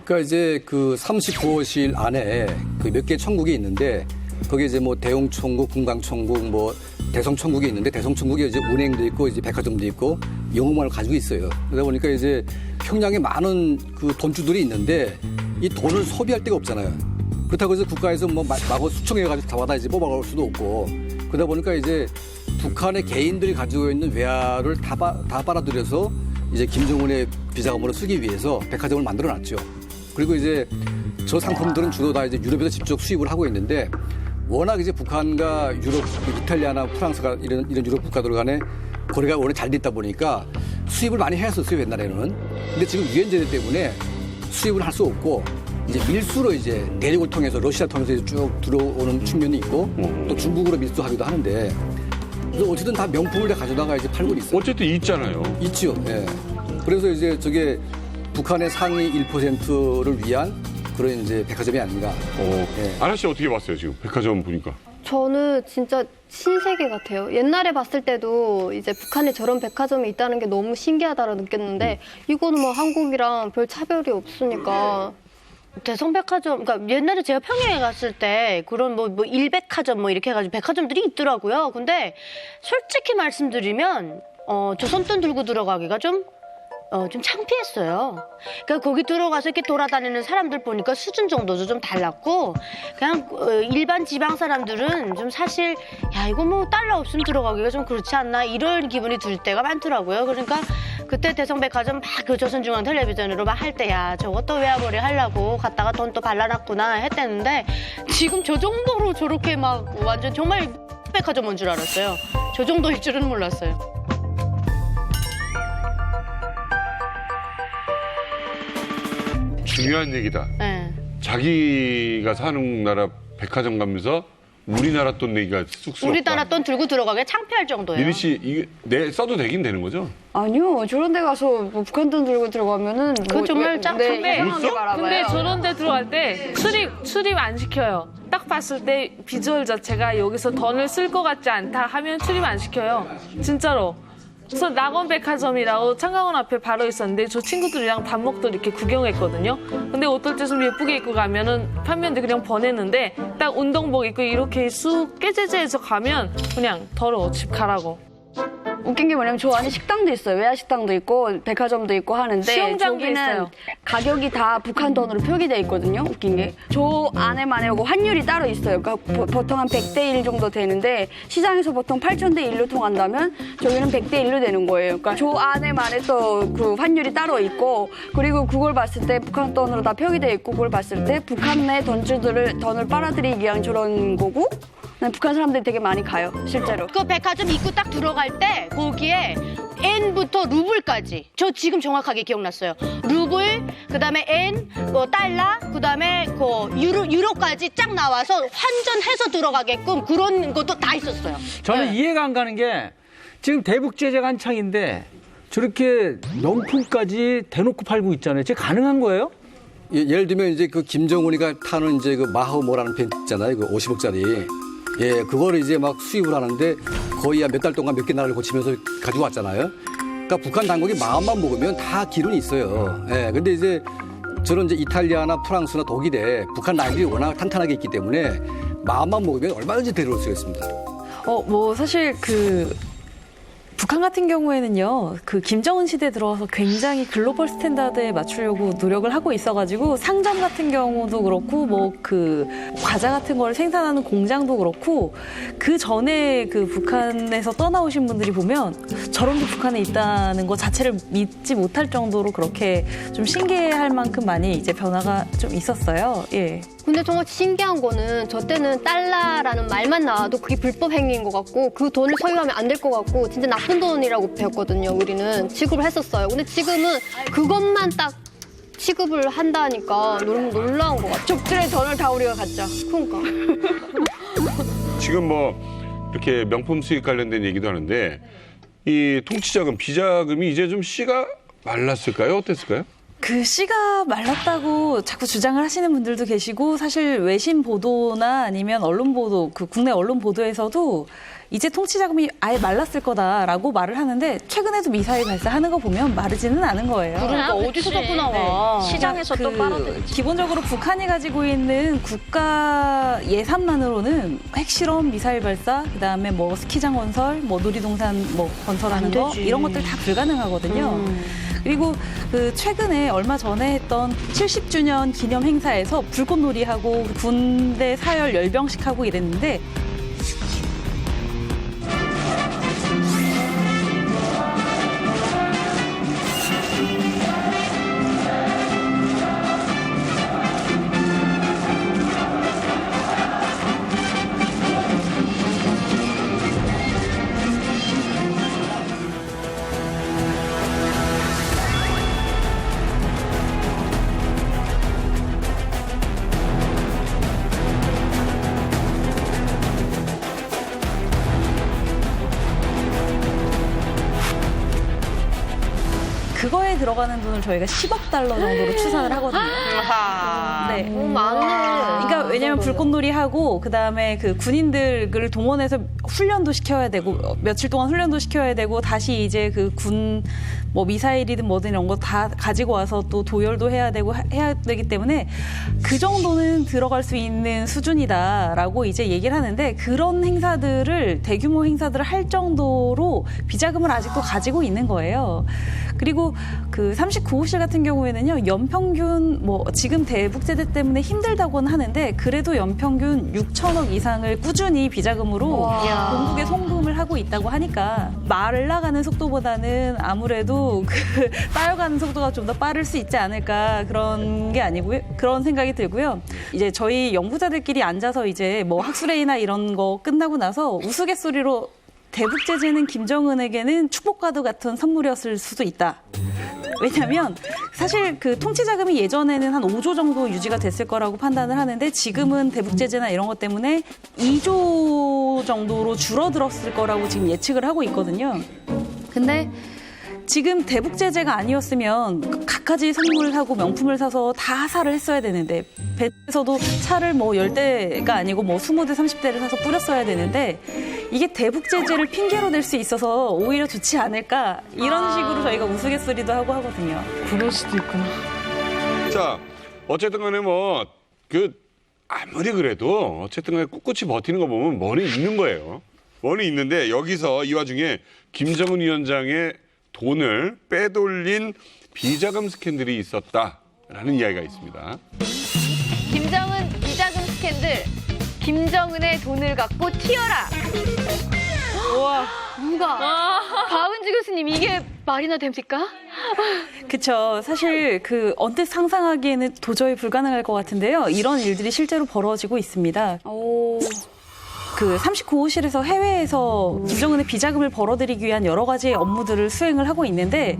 그러니까 이제 그 39호실 안에 그 몇 개 천국이 있는데 거기에 이제 뭐 대웅천국, 금강천국, 뭐 대성천국이 있는데 대성천국에 이제 은행도 있고 이제 백화점도 있고 영업만을 가지고 있어요. 그러다 보니까 이제 평양에 많은 그 돈주들이 있는데 이 돈을 소비할 데가 없잖아요. 그렇다고 해서 국가에서 뭐 마구 수청해가지고 다 받아 이제 뽑아갈 수도 없고 그러다 보니까 이제 북한의 개인들이 가지고 있는 외화를 다 빨아들여서 이제 김정은의 비자금으로 쓰기 위해서 백화점을 만들어놨죠. 그리고 이제 저 상품들은 주로 다 이제 유럽에서 직접 수입을 하고 있는데 워낙 이제 북한과 유럽, 이탈리아나 프랑스가 이런 유럽 국가들 간에 거래가 워낙 잘 됐다 보니까 수입을 많이 했었어요 옛날에는. 근데 지금 유엔 제재 때문에 수입을 할 수 없고 이제 밀수로 이제 대륙을 통해서 러시아 통해서 이제 쭉 들어오는 측면이 있고 또 중국으로 밀수하기도 하는데 그래서 어쨌든 다 명품을 다 가져다가 이제 팔고 있어요. 어쨌든 있잖아요. 있죠. 예. 그래서 이제 저게 북한의 상위 1%를 위한 그런 이제 백화점이 아닌가. 예. 아나 씨 어떻게 봤어요 지금 백화점 보니까? 저는 진짜 신세계 같아요. 옛날에 봤을 때도 이제 북한에 저런 백화점이 있다는 게 너무 신기하다고 느꼈는데 이거는 뭐 한국이랑 별 차별이 없으니까. 대성백화점, 그러니까 옛날에 제가 평양에 갔을 때 그런 뭐 일백화점 뭐 이렇게 해가지고 백화점들이 있더라고요. 근데 솔직히 말씀드리면 저 손돈 들고 들어가기가 좀 창피했어요. 그러니까 거기 들어가서 이렇게 돌아다니는 사람들 보니까 수준 정도도 좀 달랐고, 그냥 일반 지방 사람들은 좀 사실, 야, 이거 뭐 달러 없으면 들어가기가 좀 그렇지 않나, 이런 기분이 들 때가 많더라고요. 그러니까 그때 대성백화점 막 그 조선중앙 텔레비전으로 막 할 때, 야, 저것도 외화벌이 하려고 갔다가 돈 또 발라놨구나 했댔는데, 지금 저 정도로 저렇게 막 완전 정말 종합백화점 온 줄 알았어요. 저 정도일 줄은 몰랐어요. 중요한 얘기다. 네. 자기가 사는 나라 백화점 가면서 우리나라 돈 내기가 쑥스럽다. 우리나라 돈 들고 들어가기 창피할 정도예요. 미리 씨 이게 써도 되긴 되는 거죠? 아니요. 저런 데 가서 뭐 북한 돈 들고 들어가면은 그건 정말 짱- 이상하게 말아봐요. 근데 저런 데 들어갈 때 출입 안 시켜요. 딱 봤을 때 비주얼 자체가 여기서 돈을 쓸 것 같지 않다 하면 출입 안 시켜요. 진짜로. 그래서 낙원백화점이라고 창가원 앞에 바로 있었는데 저 친구들이랑 밥 먹도 이렇게 구경했거든요. 근데 어떨 때 좀 예쁘게 입고 가면은 판매인데 그냥 보내는데 딱 운동복 입고 이렇게 쑥 깨제제해서 가면 그냥 더러워 집 가라고. 웃긴 게 뭐냐면 저 안에 식당도 있어요. 외화 식당도 있고 백화점도 있고 하는데 수영장도 저기는 있어요. 가격이 다 북한 돈으로 표기돼 있거든요. 웃긴 게. 저 안에만 해고 환율이 따로 있어요. 그러니까 보통 한 100대 1 정도 되는데 시장에서 보통 8,000대 1로 통한다면 저기는 100대 1로 되는 거예요. 그러니까 저 안에만에 또 그 환율이 따로 있고 그리고 그걸 봤을 때 북한 돈으로 다 표기돼 있고 그걸 봤을 때 북한 내 돈을 빨아들이기 위한 저런 거고 북한 사람들이 되게 많이 가요, 실제로. 그 백화점 입구 딱 들어갈 때 거기에 엔부터 루블까지 저 지금 정확하게 기억났어요. 루블, 그다음에 엔, 뭐 달러, 그다음에 그 유로까지 쫙 나와서 환전해서 들어가게끔 그런 것도 다 있었어요. 저는 이해가 안 가는 게 지금 대북 제재가 한창인데 저렇게 명품까지 대놓고 팔고 있잖아요. 지금 가능한 거예요? 예를 들면 이제 그 김정은이가 타는 이제 그 마하모라는 벤츠 있잖아요. 그 50억짜리. 예, 그거를 이제 막 수입을 하는데 거의 몇 달 동안 몇 개 나라를 고치면서 가지고 왔잖아요. 그러니까 북한 당국이 마음만 먹으면 다 기론이 있어요. 예, 근데 이제 저런 이제 이탈리아나 프랑스나 독일에 북한 라인들이 워낙 탄탄하게 있기 때문에 마음만 먹으면 얼마든지 데려올 수가 있습니다. 뭐 사실 북한 같은 경우에는요, 그 김정은 시대 들어와서 굉장히 글로벌 스탠다드에 맞추려고 노력을 하고 있어가지고 상점 같은 경우도 그렇고 뭐 그 과자 같은 걸 생산하는 공장도 그렇고 그 전에 그 북한에서 떠나오신 분들이 보면 저런 게 북한에 있다는 것 자체를 믿지 못할 정도로 그렇게 좀 신기해할 만큼 많이 이제 변화가 좀 있었어요. 예. 근데 정말 신기한 거는 저 때는 달러라는 말만 나와도 그게 불법 행위인 것 같고 그 돈을 소유하면 안 될 것 같고 진짜 나쁜 돈이라고 배웠거든요. 우리는 취급을 했었어요. 근데 지금은 그것만 딱 취급을 한다니까 너무 놀라운 것 같아요. 적들의 돈을 다 우리가 갖자. 그러니까. 지금 뭐 이렇게 명품 수입 관련된 얘기도 하는데 이 통치자금, 비자금이 이제 좀 씨가 말랐을까요? 어땠을까요? 그 씨가 말랐다고 자꾸 주장을 하시는 분들도 계시고 사실 외신 보도나 아니면 언론 보도, 그 국내 언론 보도에서도 이제 통치자금이 아예 말랐을 거다라고 말을 하는데 최근에도 미사일 발사하는 거 보면 마르지는 않은 거예요. 그러니까 어디서 자꾸 나와. 시장에서 또 빨아들이지. 기본적으로 북한이 가지고 있는 국가 예산만으로는 핵실험, 미사일 발사, 그다음에 뭐 스키장 건설, 뭐 놀이동산 뭐 건설하는 거 이런 것들 다 불가능하거든요. 그리고 그 최근에 얼마 전에 했던 70주년 기념 행사에서 불꽃놀이하고 군대 사열 열병식 하고 이랬는데 그거에 들어가는 돈을 저희가 10억 달러 정도로 추산을 하거든요. 네. 많네. 그러니까 왜냐면 불꽃놀이 하고 그다음에 그 군인들을 동원해서 훈련도 시켜야 되고 며칠 동안 훈련도 시켜야 되고 다시 이제 그 군 뭐 미사일이든 뭐든 이런 거 다 가지고 와서 또 도열도 해야 되기 때문에 그 정도는 들어갈 수 있는 수준이다라고 이제 얘기를 하는데 그런 행사들을 대규모 행사들을 할 정도로 비자금을 아직도 가지고 있는 거예요. 그리고 그 39호실 같은 경우에는요, 연평균 뭐 지금 대북제재 때문에 힘들다고는 하는데 그래도 연평균 6천억 이상을 꾸준히 비자금으로 본국에 송금을 하고 있다고 하니까 말라가는 속도보다는 아무래도 그 따여가는 속도가 좀 더 빠를 수 있지 않을까 그런 게 아니고요. 그런 생각이 들고요. 이제 저희 연구자들끼리 앉아서 이제 뭐 학술회의나 이런 거 끝나고 나서 우스갯소리로 대북 제재는 김정은에게는 축복과도 같은 선물이었을 수도 있다. 왜냐하면 사실 그 통치 자금이 예전에는 한 5조 정도 유지가 됐을 거라고 판단을 하는데 지금은 대북 제재나 이런 것 때문에 2조 정도로 줄어들었을 거라고 지금 예측을 하고 있거든요. 근데 지금 대북 제재가 아니었으면 갖가지 선물하고 명품을 사서 다 하사를 했어야 되는데 배에서도 차를 뭐 10대가 아니고 뭐 20대, 30대를 사서 뿌렸어야 되는데 이게 대북 제재를 핑계로 댈 수 있어서 오히려 좋지 않을까 이런 식으로 저희가 우스갯소리도 하고 하거든요. 그럴 수도 있구나. 자, 어쨌든 간에 뭐 아무리 그래도 어쨌든 간에 꿋꿋이 버티는 거 보면 머리 있는 거예요. 머리 있는데 여기서 이 와중에 김정은 위원장의 돈을 빼돌린 비자금 스캔들이 있었다라는 이야기가 있습니다. 김정은 비자금 스캔들. 김정은의 돈을 갖고 튀어라. 우와. 누가? 박은지 교수님 이게 말이나 됩니까? 그쵸. 사실 그 언뜻 상상하기에는 도저히 불가능할 것 같은데요. 이런 일들이 실제로 벌어지고 있습니다. 그 39호실에서 해외에서 김정은의 비자금을 벌어들이기 위한 여러 가지 업무들을 수행을 하고 있는데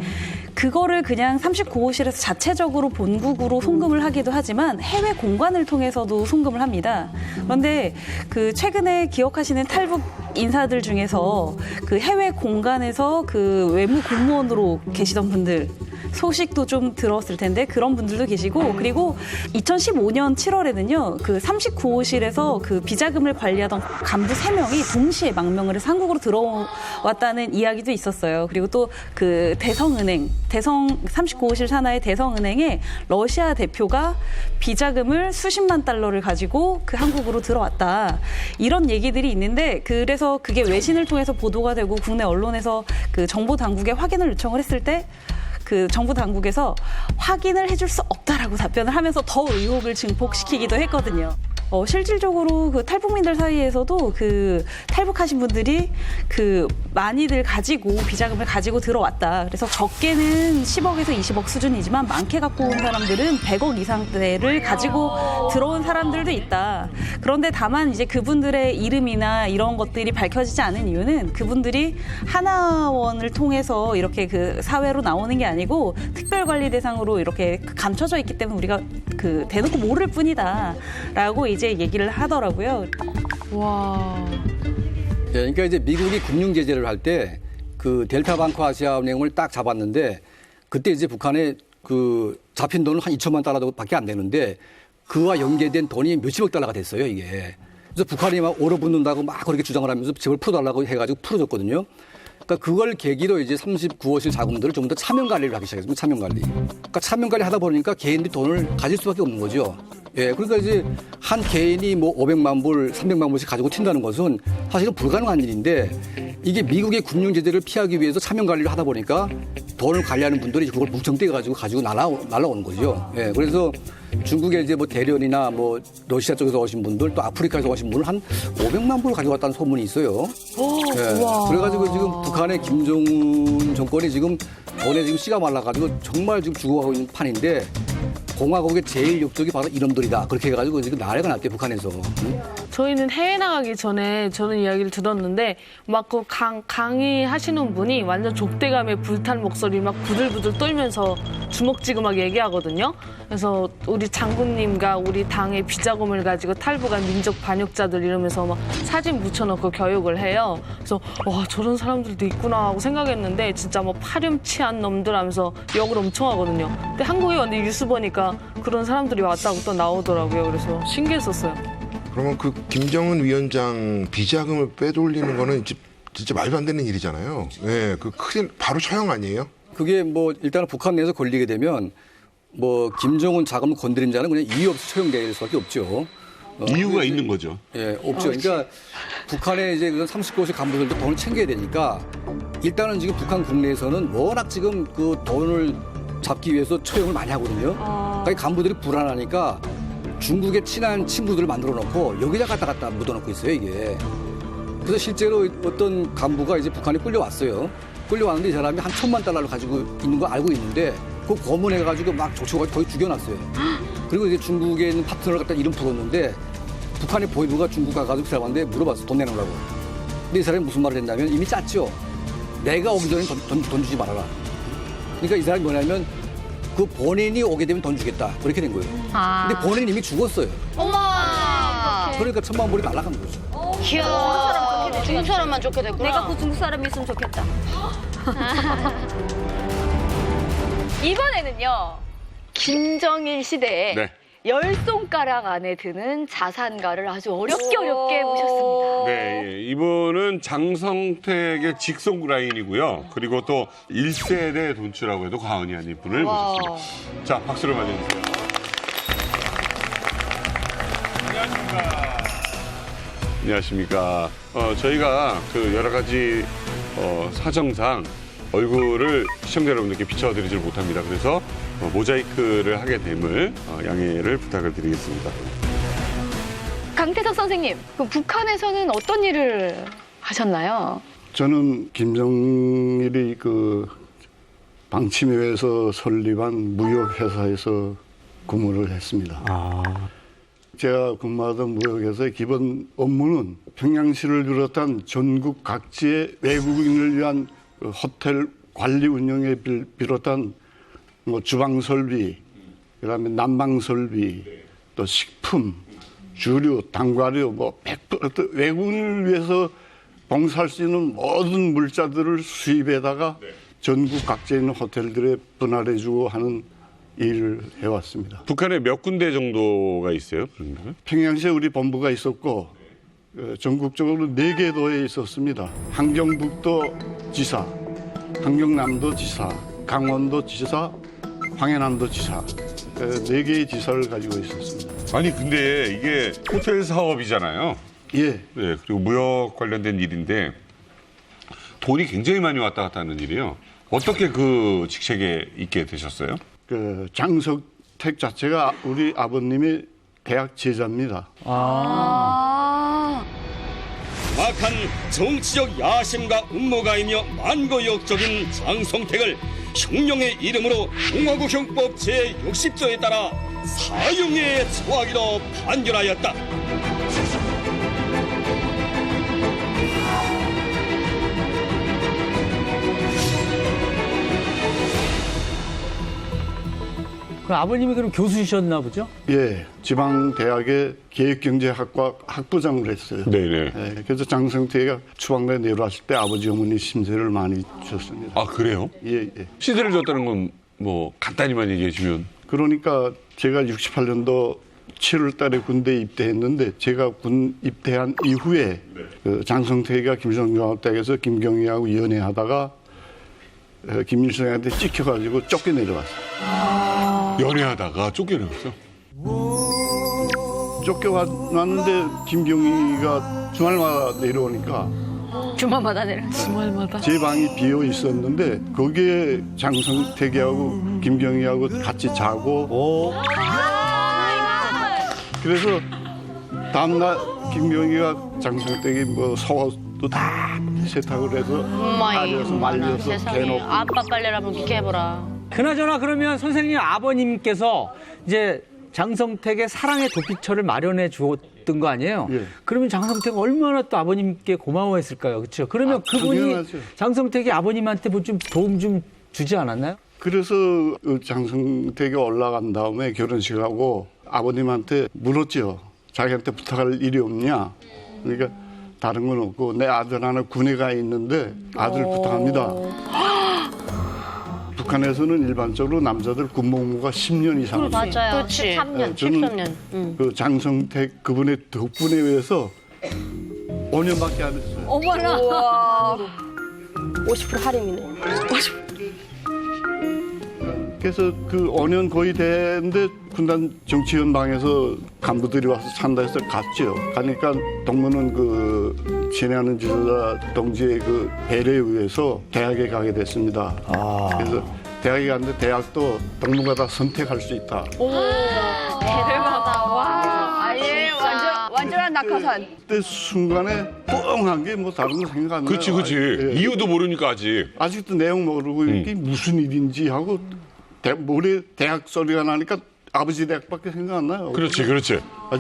그거를 그냥 39호실에서 자체적으로 본국으로 송금을 하기도 하지만 해외 공관을 통해서도 송금을 합니다. 그런데 그 최근에 기억하시는 탈북 인사들 중에서 그 해외 공관에서 그 외무 공무원으로 계시던 분들 소식도 좀 들었을 텐데 그런 분들도 계시고 그리고 2015년 7월에는요 그 39호실에서 그 비자금을 관리하던 간부 3명이 동시에 망명을 해서 한국으로 들어왔다는 이야기도 있었어요. 그리고 또 그 대성은행 39호실 산하의 대성은행의 러시아 대표가 비자금을 수십만 달러를 가지고 그 한국으로 들어왔다. 이런 얘기들이 있는데 그래서 그게 외신을 통해서 보도가 되고 국내 언론에서 그 정보 당국에 확인을 요청을 했을 때 그 정부 당국에서 확인을 해줄 수 없다라고 답변을 하면서 더 의혹을 증폭시키기도 했거든요. 실질적으로 그 탈북민들 사이에서도 그 탈북하신 분들이 그 많이들 가지고 비자금을 가지고 들어왔다. 그래서 적게는 10억에서 20억 수준이지만 많게 갖고 온 사람들은 100억 이상대를 가지고 들어온 사람들도 있다. 그런데 다만 이제 그분들의 이름이나 이런 것들이 밝혀지지 않은 이유는 그분들이 하나원을 통해서 이렇게 그 사회로 나오는 게 아니고 특별관리 대상으로 이렇게 감춰져 있기 때문에 우리가 그 대놓고 모를 뿐이다라고 이제 얘기를 하더라고요. 와. 그러니까 이제 미국이 금융 제재를 할 때 그 델타방크 아시아은행을 딱 잡았는데 그때 이제 북한에 그 잡힌 돈은 한 2천만 달러밖에 안 되는데 그와 연계된 돈이 몇십억 달러가 됐어요 이게. 그래서 북한이 막 얼어붙는다고 막 그렇게 주장을 하면서 집을 풀어달라고 해가지고 풀어줬거든요. 그러니까 그걸 계기로 이제 39호실 자금들을 좀 더 차명 관리를 하기 시작했습니다. 차명 관리. 그러니까 차명 관리 하다 보니까 개인들이 돈을 가질 수밖에 없는 거죠. 예, 그러니까 이제 한 개인이 뭐 500만 불, 300만 불씩 가지고 튄다는 것은 사실은 불가능한 일인데 이게 미국의 금융 제재를 피하기 위해서 차명 관리를 하다 보니까 돈을 관리하는 분들이 그걸 뭉청떼 가지고 날아오는 거죠. 예, 그래서 중국의 이제 뭐 대련이나 뭐 러시아 쪽에서 오신 분들 또 아프리카에서 오신 분을 한 500만 불을 가지고 왔다는 소문이 있어요. 예, 그래가지고 지금 북한의 김정은 정권이 지금 돈에 지금 씨가 말라가지고 정말 지금 죽어가고 있는 판인데 공화국의 제일 역적이 바로 이놈들이다. 그렇게 해가지고 지금 난리가 났대 북한에서. 응? 저희는 해외 나가기 전에 저는 이야기를 들었는데 막 그 강의하시는 분이 완전 족대감에 불탄 목소리 막 부들부들 떨면서 주먹지근하게 얘기하거든요. 그래서 우리 장군님과 우리 당의 비자금을 가지고 탈북한 민족 반역자들 이러면서 막 사진 붙여놓고 교육을 해요. 그래서 와 저런 사람들도 있구나 하고 생각했는데 진짜 뭐 파렴치한 놈들 하면서 욕을 엄청 하거든요. 근데 한국에 왔는데 뉴스 보니까 그런 사람들이 왔다고 또 나오더라고요. 그래서 신기했었어요. 그러면 그 김정은 위원장 비자금을 빼돌리는 거는 진짜 말도 안 되는 일이잖아요. 네, 그 크게 바로 처형 아니에요? 그게 뭐 일단은 북한 내에서 걸리게 되면 뭐 김정은 자금을 건드린 자는 그냥 이유 없이 처형될 수밖에 없죠. 이유가 있는 거죠. 예, 없죠. 그러니까 북한의 이제 그 39세 간부들도 돈을 챙겨야 되니까 일단은 지금 북한 국내에서는 워낙 지금 그 돈을 잡기 위해서 처형을 많이 하거든요. 그러니까 이 간부들이 불안하니까 중국의 친한 친구들을 만들어 놓고 여기다 갖다 묻어 놓고 있어요, 이게. 그래서 실제로 어떤 간부가 이제 북한에 끌려왔어요. 끌려왔는데 이 사람이 한 1,000만 달러를 가지고 있는 거 알고 있는데 그 고문해가지고 막 조치고가지고 거의 죽여놨어요. 그리고 이제 중국에 있는 파트너를 갖다 이름 풀었는데 북한의 보위부가 중국 가가지고 그 사람한테 물어봤어, 돈 내놓으라고. 근데 이 사람이 무슨 말을 했냐면 이미 짰죠. 내가 오기 전에 돈 주지 말아라. 그러니까 이 사람이 뭐냐면 그 본인이 오게 되면 돈 주겠다. 그렇게 된 거예요. 근데 본인이 이미 죽었어요. 어머. 그러니까 1,000만 불이 날아간 거죠. 이야. 중국 사람만 좋게 됐구나. 내가 그 중국 사람이 있으면 좋겠다. 이번에는요. 김정일 시대에 네. 10손가락 안에 드는 자산가를 아주 어렵게 모셨습니다. 네, 예. 이분은 장성택의 직속 라인이고요. 그리고 또 1세대 돈주라고 해도 과언이 아닌 분을 모셨습니다. 자, 박수를 맞아주세요. 안녕하십니까. 저희가 그 여러 가지 사정상 얼굴을 시청자 여러분들께 비춰드리질 못합니다. 그래서 모자이크를 하게 됨을 양해를 부탁을 드리겠습니다. 강태석 선생님, 그 북한에서는 어떤 일을 하셨나요? 저는 김정일이 그 방침에 의해서 설립한 무역회사에서 근무를 했습니다. 제가 근무하던 무역회사의 기본 업무는 평양시를 비롯한 전국 각지의 외국인을 위한 호텔 관리 운영에 비롯한 뭐 주방 설비, 그다음에 난방 설비, 또 식품, 주류, 단과류, 뭐 100% 외국인을 위해서 봉사할 수 있는 모든 물자들을 수입해다가 전국 각지에 있는 호텔들에 분할해주고 하는 일을 해왔습니다. 북한에 몇 군데 정도가 있어요? 그런가요? 평양시에 우리 본부가 있었고 전국적으로 4개 도에 있었습니다. 한경북도 지사, 한경남도 지사, 강원도 지사, 황해남도 지사 4개의 지사를 가지고 있었습니다. 아니 근데 이게 호텔 사업이잖아요. 예. 네, 그리고 무역 관련된 일인데 돈이 굉장히 많이 왔다 갔다 하는 일이에요. 어떻게 그 직책에 있게 되셨어요? 그 장석택 자체가 우리 아버님의 대학 제자입니다. 막한 정치적 야심과 음모가이며 만고역적인 장성택을 형령의 이름으로 공화국형법 제60조에 따라 사형에 처하기로 판결하였다. 그 아버님이 그럼 교수이셨나 보죠? 예, 지방대학의 계획경제학과 학부장을 했어요. 네네. 예, 그래서 장성택이가 추방대 내려왔을 때 아버지 어머니 심세를 많이 주셨습니다. 아 그래요? 예, 예. 시대를 줬다는 건 뭐 간단히만 얘기해 주면. 그러니까 제가 68년도 7월 달에 군대에 입대했는데 제가 군 입대한 이후에 그 장성택이가 김성중학대학에서 김경희하고 연애하다가 김일성한테 찍혀가지고 쫓겨내려왔어요. 연애하다가 쫓겨내왔어? 쫓겨왔는데 김경희가 주말마다 내려오니까 주말마다 내려. 주말마다. 제 방이 비어 있었는데 거기에 장성택이하고 김경희하고 같이 자고 그래서 다음날 김경희가 장성택이 뭐 속옷도 다 세탁을 해서 말려서 말려서 대놓고 아빠 빨래를 한번 그렇게 해보라. 그나저나 그러면 선생님 아버님께서 이제 장성택의 사랑의 도피처를 마련해 주었던 거 아니에요? 예. 그러면 장성택은 얼마나 또 아버님께 고마워했을까요? 그렇죠? 그러면 그분이 당연하죠. 장성택이 아버님한테 뭐 좀 도움 좀 주지 않았나요? 그래서 장성택이 올라간 다음에 결혼식하고 아버님한테 물었죠. 자기한테 부탁할 일이 없냐? 그러니까 다른 건 없고 내 아들 하나 군에 가 있는데 아들 부탁합니다. 북한에서는 일반적으로 남자들 군복무가 10년 이상. 맞아요. 13년, 저는 13년. 그 장성택 그분의 덕분에 의해서 5년밖에 안 했어요. 어머나. 50% 할인이네. 그래서 그 5년 거의 됐는데 군단 정치연방에서 간부들이 와서 찬다 해서 갔죠. 가니까 동무는 그 진해하는 지도자 동지의 그 배려에 의해서 대학에 가게 됐습니다. 그래서 대학에 갔는데 대학도 동무가 다 선택할 수 있다. 대박이다. 와. 아예 완전한 낙하산. 그때 순간에 뻥한 게 뭐 다른 거 생각 안 나요. 그치. 이유도 모르니까 아직. 아직도 내용 모르고 이게 무슨 일인지 하고 모레 대학 소리가 나니까 아버지 대학밖에 생각 안 나요. 그렇지.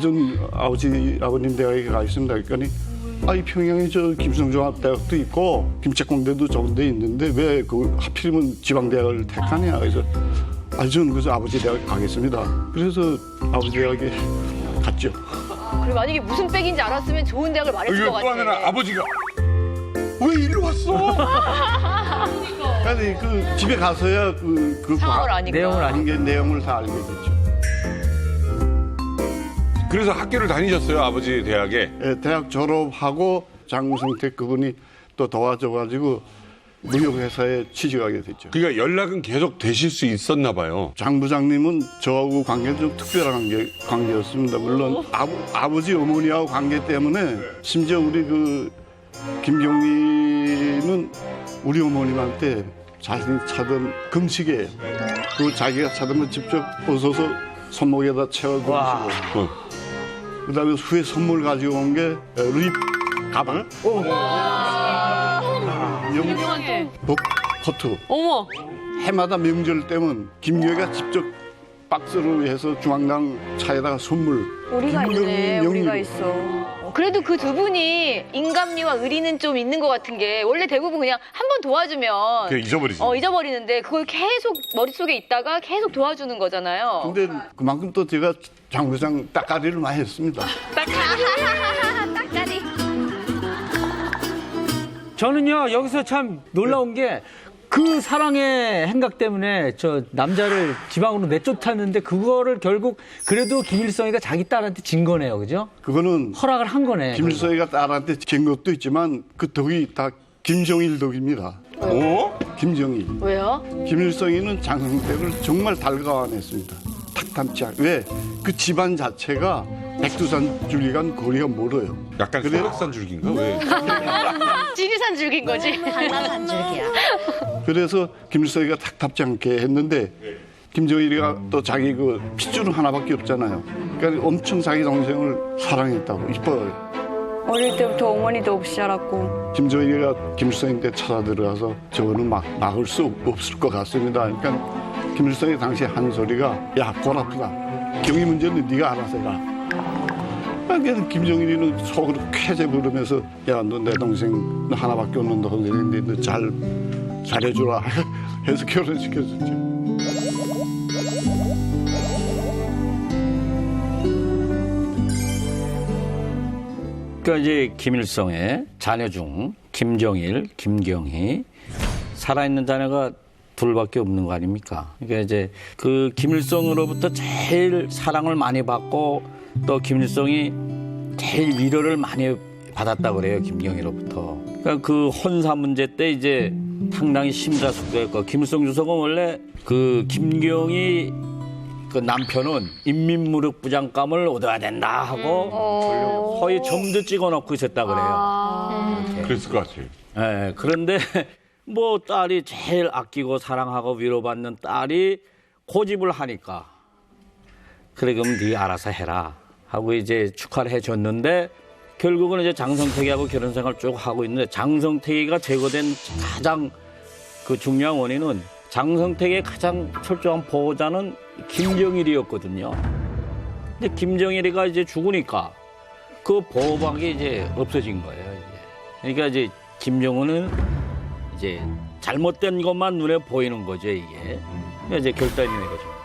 전 아버님 대학에 가 있습니다. 그러니까 이 평양에 저 김성종합대학도 있고 김책공대도 좋은 데 있는데 왜 그 하필이면 지방대학을 택하냐. 그래서 저는 그래서 아버지 대학에 가겠습니다. 그래서 아버지 대학에 갔죠. 그리고 만약에 무슨 백인지 알았으면 좋은 대학을 말했을 것 같아. 또 하나 아버지가 왜 일로 왔어? 아니 그 집에 가서야 그 상황을 아니까. 내용을 다 알게 됐죠. 그래서 학교를 다니셨어요, 아버지 대학에? 네, 대학 졸업하고 장성택 그분이 또 도와줘가지고 무역회사에 취직하게 됐죠. 그러니까 연락은 계속 되실 수 있었나 봐요. 장 부장님은 저하고 관계는 좀 특별한 관계였습니다. 물론 아버지 어머니하고 관계 때문에 심지어 우리 그 김경희는 우리 어머님한테 자신이 차던 금시계 그 자기가 차던 걸 직접 벗어서 손목에다 채워두시고 그다음에 후에 선물 가지고 온 게 루이 가방, 유명하게. 복 코트. 어머. 해마다 명절 때면 김여희가 직접 박스로 해서 중앙당 차에다가 선물. 우리가 있네. 김경희 우리가 명의로. 있어. 그래도 그 두 분이 인간미와 의리는 좀 있는 것 같은 게 원래 대부분 그냥 한 번 도와주면 그냥 잊어버리지. 잊어버리는데 그걸 계속 머릿속에 있다가 계속 도와주는 거잖아요. 근데 그만큼 또 제가 장 부장 따까리를 많이 했습니다. 딱까리. 저는요 여기서 참 놀라운 게 그 사랑의 행각 때문에 저 남자를 지방으로 내쫓았는데 그거를 결국 그래도 김일성이가 자기 딸한테 진 거네요, 그죠? 그거는 허락을 한 거네. 김일성이가 딸한테 진 것도 있지만 그 덕이 다 김정일 덕입니다. 김정일. 왜요? 김일성이는 장성택을 정말 달가워냈습니다. 탁 담지 않고. 왜? 그 집안 자체가 백두산 줄기간 거리가 멀어요. 약간 소백산 줄기인가? 왜? 지리산 줄기인 거지. 한라산 줄기야. 그래서 김일성이가 탁답지 않게 했는데 김정일이가 또 자기 그 핏줄은 하나밖에 없잖아요. 그러니까 엄청 자기 동생을 사랑했다고 이뻐요. 어릴 때부터 어머니도 없이 자랐고. 김정일이가 김일성한테 찾아 들어가서 저거는 막을 수 없을 것 같습니다. 그러니까 김일성이 당시에 한 소리가 야, 골 아프다. 경위 문제는 네가 알아서 해라. 그러니까 김정일이는 속으로 쾌재 부르면서 야, 너 내 동생 너 하나밖에 없는 동생인데 너 잘해주라 해서 결혼시켰었죠. 그러니까 이제 김일성의 자녀 중 김정일, 김경희 살아있는 자녀가 둘밖에 없는 거 아닙니까? 그러니까 이제 그 김일성으로부터 제일 사랑을 많이 받고 또 김일성이 제일 위로를 많이 받았다 그래요, 김경희로부터. 그러니까 그 혼사 문제 때 이제 상당히 심사숙고했고 김일성 주석은 원래 그 김경희 그 남편은 인민무력부장감을 얻어야 된다 하고 거의 점도 찍어놓고 있었다 그래요. 그랬을 것 같아요. 네, 그런데 뭐 딸이 제일 아끼고 사랑하고 위로받는 딸이 고집을 하니까 그래 그럼 네 알아서 해라 하고 이제 축하를 해줬는데 결국은 이제 장성택이하고 결혼 생활 쭉 하고 있는데 장성택이가 제거된 가장 그 중요한 원인은 장성택의 가장 철저한 보호자는 김정일이었거든요. 근데 김정일이가 이제 죽으니까 그 보호막이 이제 없어진 거예요. 이제. 그러니까 이제 김정은은 이제 잘못된 것만 눈에 보이는 거죠, 이게. 그러니까 이제 결단이 된 거죠.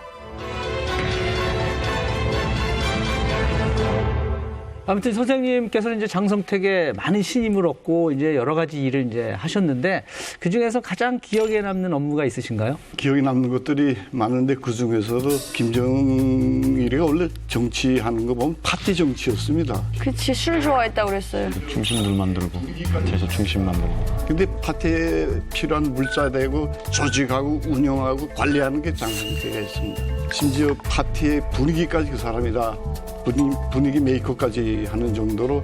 아무튼 선생님께서는 이제 장성택에 많은 신임을 얻고 이제 여러 가지 일을 이제 하셨는데 그 중에서 가장 기억에 남는 업무가 있으신가요? 기억에 남는 것들이 많은데 그 중에서도 김정일이가 원래 정치하는 거 보면 파티 정치였습니다. 그치, 술 좋아했다고 그랬어요. 중심들 만들고 파티에서 중심 만들고. 근데 파티에 필요한 물자 대고 조직하고 운영하고 관리하는 게 장성택가 있습니다. 심지어 파티의 분위기까지 그 사람이 다 분위기 메이커까지 하는 정도로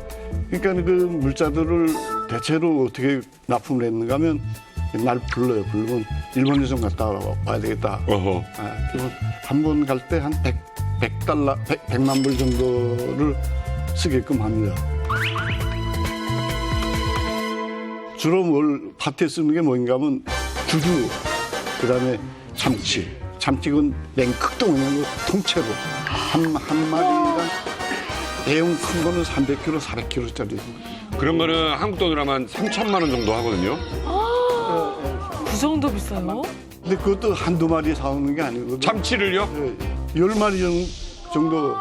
그러니까 그 물자들을 대체로 어떻게 납품을 했는가 하면 날 불러요. 부르면 일본 여정 갔다 와야 되겠다. 한 번 갈 때 한 100만 불 정도를 쓰게끔 합니다. 주로 뭘 파티에 쓰는 게 뭔가 하면 두두, 그다음에 참치건 냉극도 그냥 통째로 한 마리당 대형 큰 거는 300kg, 400kg짜리. 그런 거는 한국 돈으로 하면 3천만 원 정도 하거든요. 그 정도 비싸요? 근데 그것도 한두 마리 사오는 게 아니거든요. 참치를요? 네, 10마리 정도.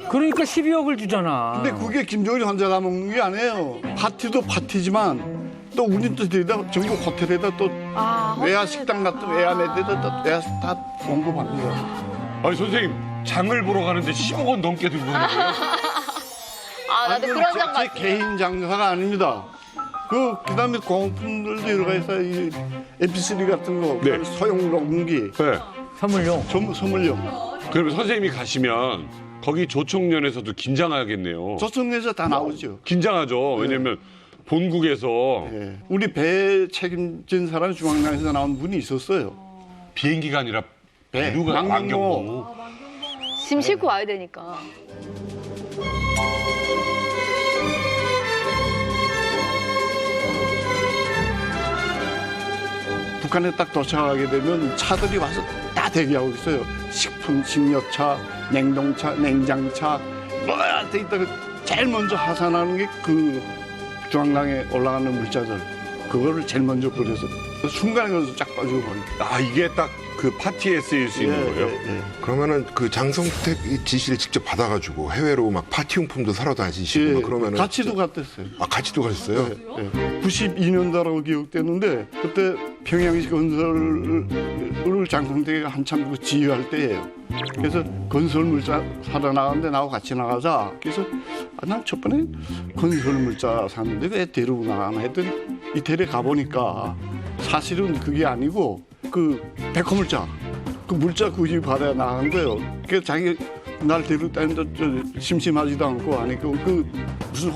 그러니까 12억을 주잖아. 근데 그게 김정일 환자가 먹는 게 아니에요. 파티도 파티지만 또 우린 또 데다 전국 호텔에다 또 외야 식당 같은 외야매대다 또 외야 다 공급합니다. 아니 선생님 장을 보러 가는데 10억 원 넘게 들고 가는 거예요? 아, 나도 그런 장 제 봤어. 개인 장사가 아닙니다. 그다음에 공품들도 여러 가지 있어요. 이 MP3 같은 거, 네. 소형 녹음기, 선물용. 선물용. 그러면 선생님이 가시면 거기 조총련에서도 긴장하겠네요. 조총련에서 다 나오죠. 긴장하죠. 왜냐면 본국에서 우리 배 책임진 사람이 중앙당에서 나온 분이 있었어요. 비행기가 아니라 배, 배류가 안경고. 짐 싣고 와야 되니까. 북한에 딱 도착하게 되면 차들이 와서 다 대기하고 있어요. 식품, 식료차, 냉동차, 냉장차, 뭐야 돼 있다가 제일 먼저 하산하는 게 그 중앙당에 올라가는 물자들. 그거를 제일 먼저 버려서 순간에 가서 쫙 빠지고 버립니다. 아 이게 딱 그 파티에 쓰일 수 있는 거예요? 그러면은 그 장성택 이 지시를 직접 받아가지고 해외로 막 파티용품도 사러 다니시고 막 그러면은 같이도 갔댔어요. 아 같이도 가셨어요? 92년도라고 기억되는데 그때 평양시 건설을 장성택이가 한참 그 지휘할 때예요. 그래서 건설 물자 사러 나가는데 나하고 같이 나가자. 그래서 난 첫 번에 건설 물자 샀는데 왜 데리고 나가나 했더니 이태리에 가보니까 사실은 그게 아니고 그 백호물자, 그 물자 구입 받아야 나간 거예요. 그래서 자기 날 데리고 다니는데 심심하지도 않고 하니까 그 무슨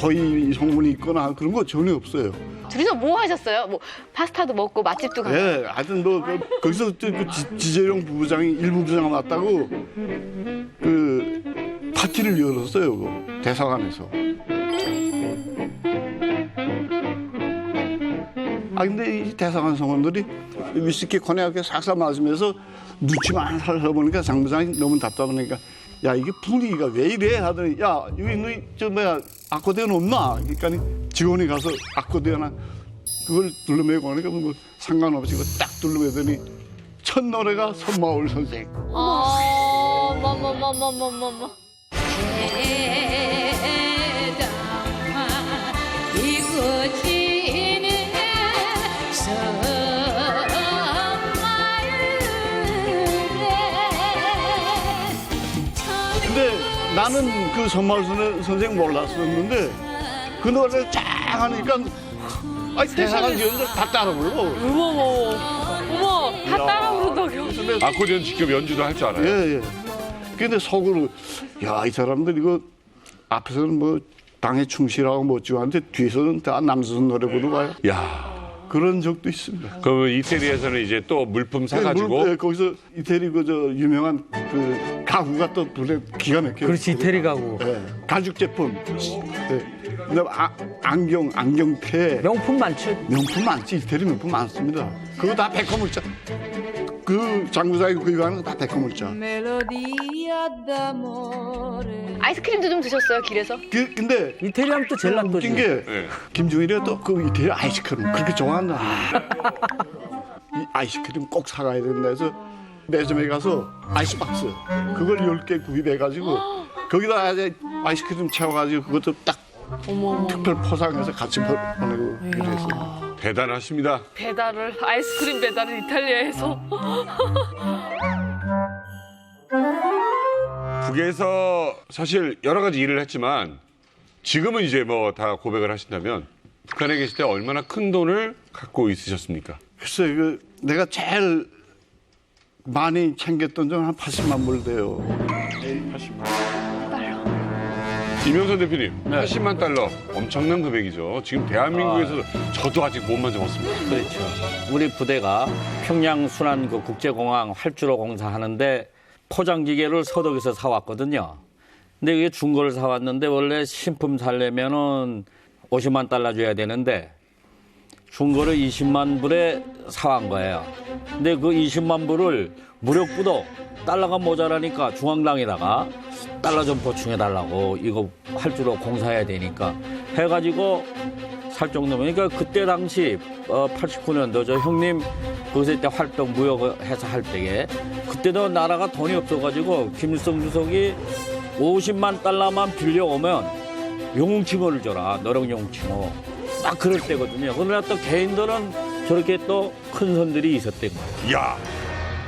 허위 성분이 있거나 그런 거 전혀 없어요. 둘이서 뭐 하셨어요? 뭐 파스타도 먹고 맛집도 가고. 예, 하여튼 거기서 그 지재용 부부장이 일부부장 왔다고 그 파티를 열었어요. 그 대사관에서. 근데 이 대사관 성원들이 위스키 코네하게 싹싹 마시면서 눈치만 살펴보니까 장부장이 너무 답답하니까 야 이게 분위기가 왜 이래 하더니 야 여기 너희 저 뭐야 아코디언 없나? 그러니까 직원이 가서 아코디언 그걸 둘러매고 하니까 뭐 상관없이 그거 딱 둘러매더니 첫 노래가 손마을 선생. 어머머머머머머머. 근데 나는 그 손마을 선생 몰랐었는데 그 노래를 쫙 하니까 대사관 직원들 다 따라 불러. 어머, 다 따라 부른다고요? 아코디언 직접 연주도 할 줄 알아요? 예. 근데 속으로 야 이 사람들 이거 앞에서는 뭐 당에 충실하고 멋지고 하는데 뒤에서는 다 남선 노래 부르고 가요. 야 그런 적도 있습니다. 그러면 이태리에서는 이제 또 물품 사가지고 거기서 이태리 그 유명한 그 가구가 또 노래 기가 막혀요. 그렇지, 이태리 가구. 가죽 제품. 그다음 안경테. 명품 많지. 명품 많지. 이태리 명품 많습니다. 그거 다 백화물자. 그 장구장이 구입하는 거 다 백화물자. 아이스크림도 좀 드셨어요, 길에서? 근데 이태리 하면 또 젤라또지. 웃긴 게 김정일이 또 그 이태리 아이스크림 그렇게 좋아한다. 이 아이스크림 꼭 사가야 된다 해서 매점에 가서 아이스박스 그걸 10개 구입해가지고 거기다 아이스크림 채워가지고 그것도 딱 특별 포장해서 같이 보내고 그랬어요. 대단하십니다. 아이스크림 배달을 이탈리아에서. 북에서 사실 여러 가지 일을 했지만 지금은 이제 뭐 다 고백을 하신다면 북한에 계실 때 얼마나 큰 돈을 갖고 있으셨습니까? 글쎄, 내가 제일 많이 챙겼던 돈 한 80만 불 돼요. 80만. 이명선 대표님, 80만 달러 엄청난 금액이죠. 지금 대한민국에서 저도 아직 못 만져봤습니다. 그렇죠. 우리 부대가 평양 순안 그 국제공항 활주로 공사하는데 포장기계를 서독에서 사왔거든요. 근데 그게 중고를 사왔는데 원래 신품 사려면은 50만 달러 줘야 되는데 중고를 20만 불에 사온 거예요. 근데 그 20만 불을 무력부도 달러가 모자라니까 중앙당에다가 달러 좀 보충해달라고 이거 활주로 공사해야 되니까 해가지고 살 정도면 그러니까 그때 당시 89년도 저 형님 거기서 때 활동 무역해서 할 때에 그때도 나라가 돈이 없어가지고 김일성 주석이 50만 달러만 빌려오면 용웅칭호를 줘라. 너령용웅칭호. 막 그럴 때거든요. 그러나 또 개인들은 저렇게 또 큰 손들이 있었던 거예요. 야.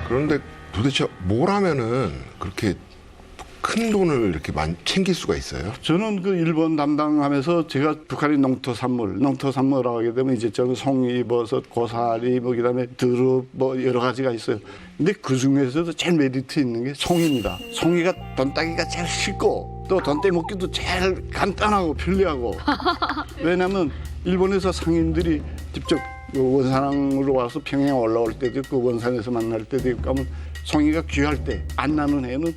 그런데 도대체 뭘 하면은 그렇게 큰 돈을 이렇게 많이 챙길 수가 있어요? 저는 그 일본 담당하면서 제가 북한의 농토산물하고 하게 되면 이제 저는 송이버섯, 고사리, 뭐 그다음에 드릅 뭐 여러 가지가 있어요. 근데 그 중에서도 제일 메리트 있는 게 송이입니다. 송이가 돈 따기가 제일 쉽고 또 돈 떼먹기도 제일 간단하고 편리하고 왜냐하면 일본에서 상인들이 직접 원산으로 와서 평양 올라올 때도 있고 원산에서 만날 때도 있고 하면 송이가 귀할 때 안 나는 해는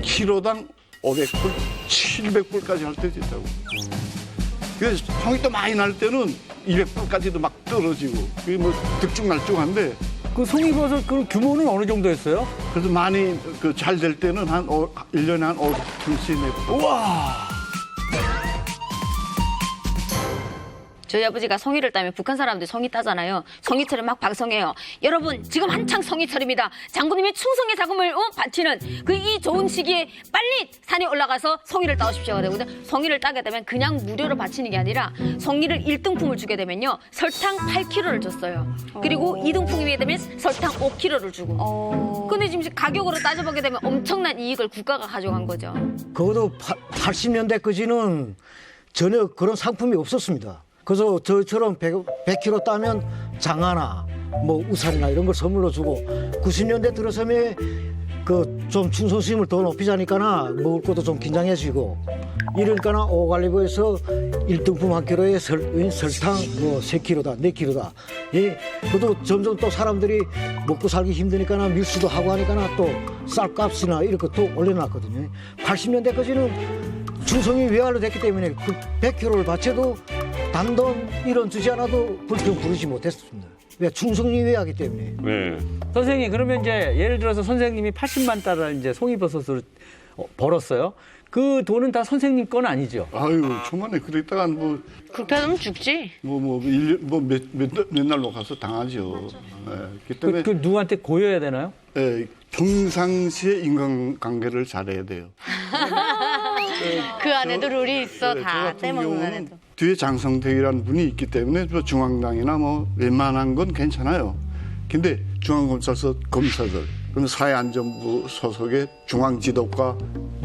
키로당 500불, 700불까지 할 때도 있다고. 그래서 송이 또 많이 날 때는 200불까지도 막 떨어지고 그게 뭐 득중날중한데 그 송이버섯 그 규모는 어느 정도였어요? 그래서 많이 그 잘 될 때는 한 1년에 한 500톤씩 내고. 우와! 저희 아버지가 송이를 따면 북한 사람들이 송이 따잖아요. 송이철에 막 방송해요. 여러분 지금 한창 송이철입니다. 장군님이 충성의 자금을 바치는 그 이 좋은 시기에 빨리 산에 올라가서 송이를 따오십시오. 근데 송이를 따게 되면 그냥 무료로 바치는 게 아니라 송이를 1등품을 주게 되면요. 설탕 8kg를 줬어요. 그리고 2등품이 되면 설탕 5kg를 주고. 근데 지금 가격으로 따져보게 되면 엄청난 이익을 국가가 가져간 거죠. 그것도 80년대까지는 전혀 그런 상품이 없었습니다. 그래서 저처럼 100kg 따면 장화나 뭐 우산이나 이런 걸 선물로 주고 90년대 들어서면 그 좀 충성심을 더 높이자니까나 먹을 것도 좀 긴장해지고 이러니까나 오갈리브에서 1등품 한 킬로에 설탕 뭐 3kg다 4kg다 예, 그것도 점점 또 사람들이 먹고 살기 힘드니까나 밀수도 하고 하니까나 또 쌀값이나 이런 것도 올려놨거든요. 80년대까지는 충성이 외활로 됐기 때문에 그 100kg를 바쳐도 단돈 1원 주지 않아도 불평 부르지 못했습니다. 왜 충성이 외하기 때문에. 네. 선생님 그러면 이제 예를 들어서 선생님이 80만 달러 이제 송이버섯을 벌었어요. 그 돈은 다 선생님 건 아니죠? 아유, 초반에 그랬다가 뭐 그렇게 하면 죽지. 몇 날로 가서 당하죠. 그 때문에 그 누구한테 고여야 되나요? 네, 평상시에 인간관계를 잘해야 돼요. 그 안에도 룰이 있어. 저 다 같은 떼먹는 경우는 안에도. 뒤에 장성택이라는 분이 있기 때문에 중앙당이나 뭐 웬만한 건 괜찮아요. 근데 중앙검찰서 검사들, 그럼 사회안전부 소속의 중앙지도과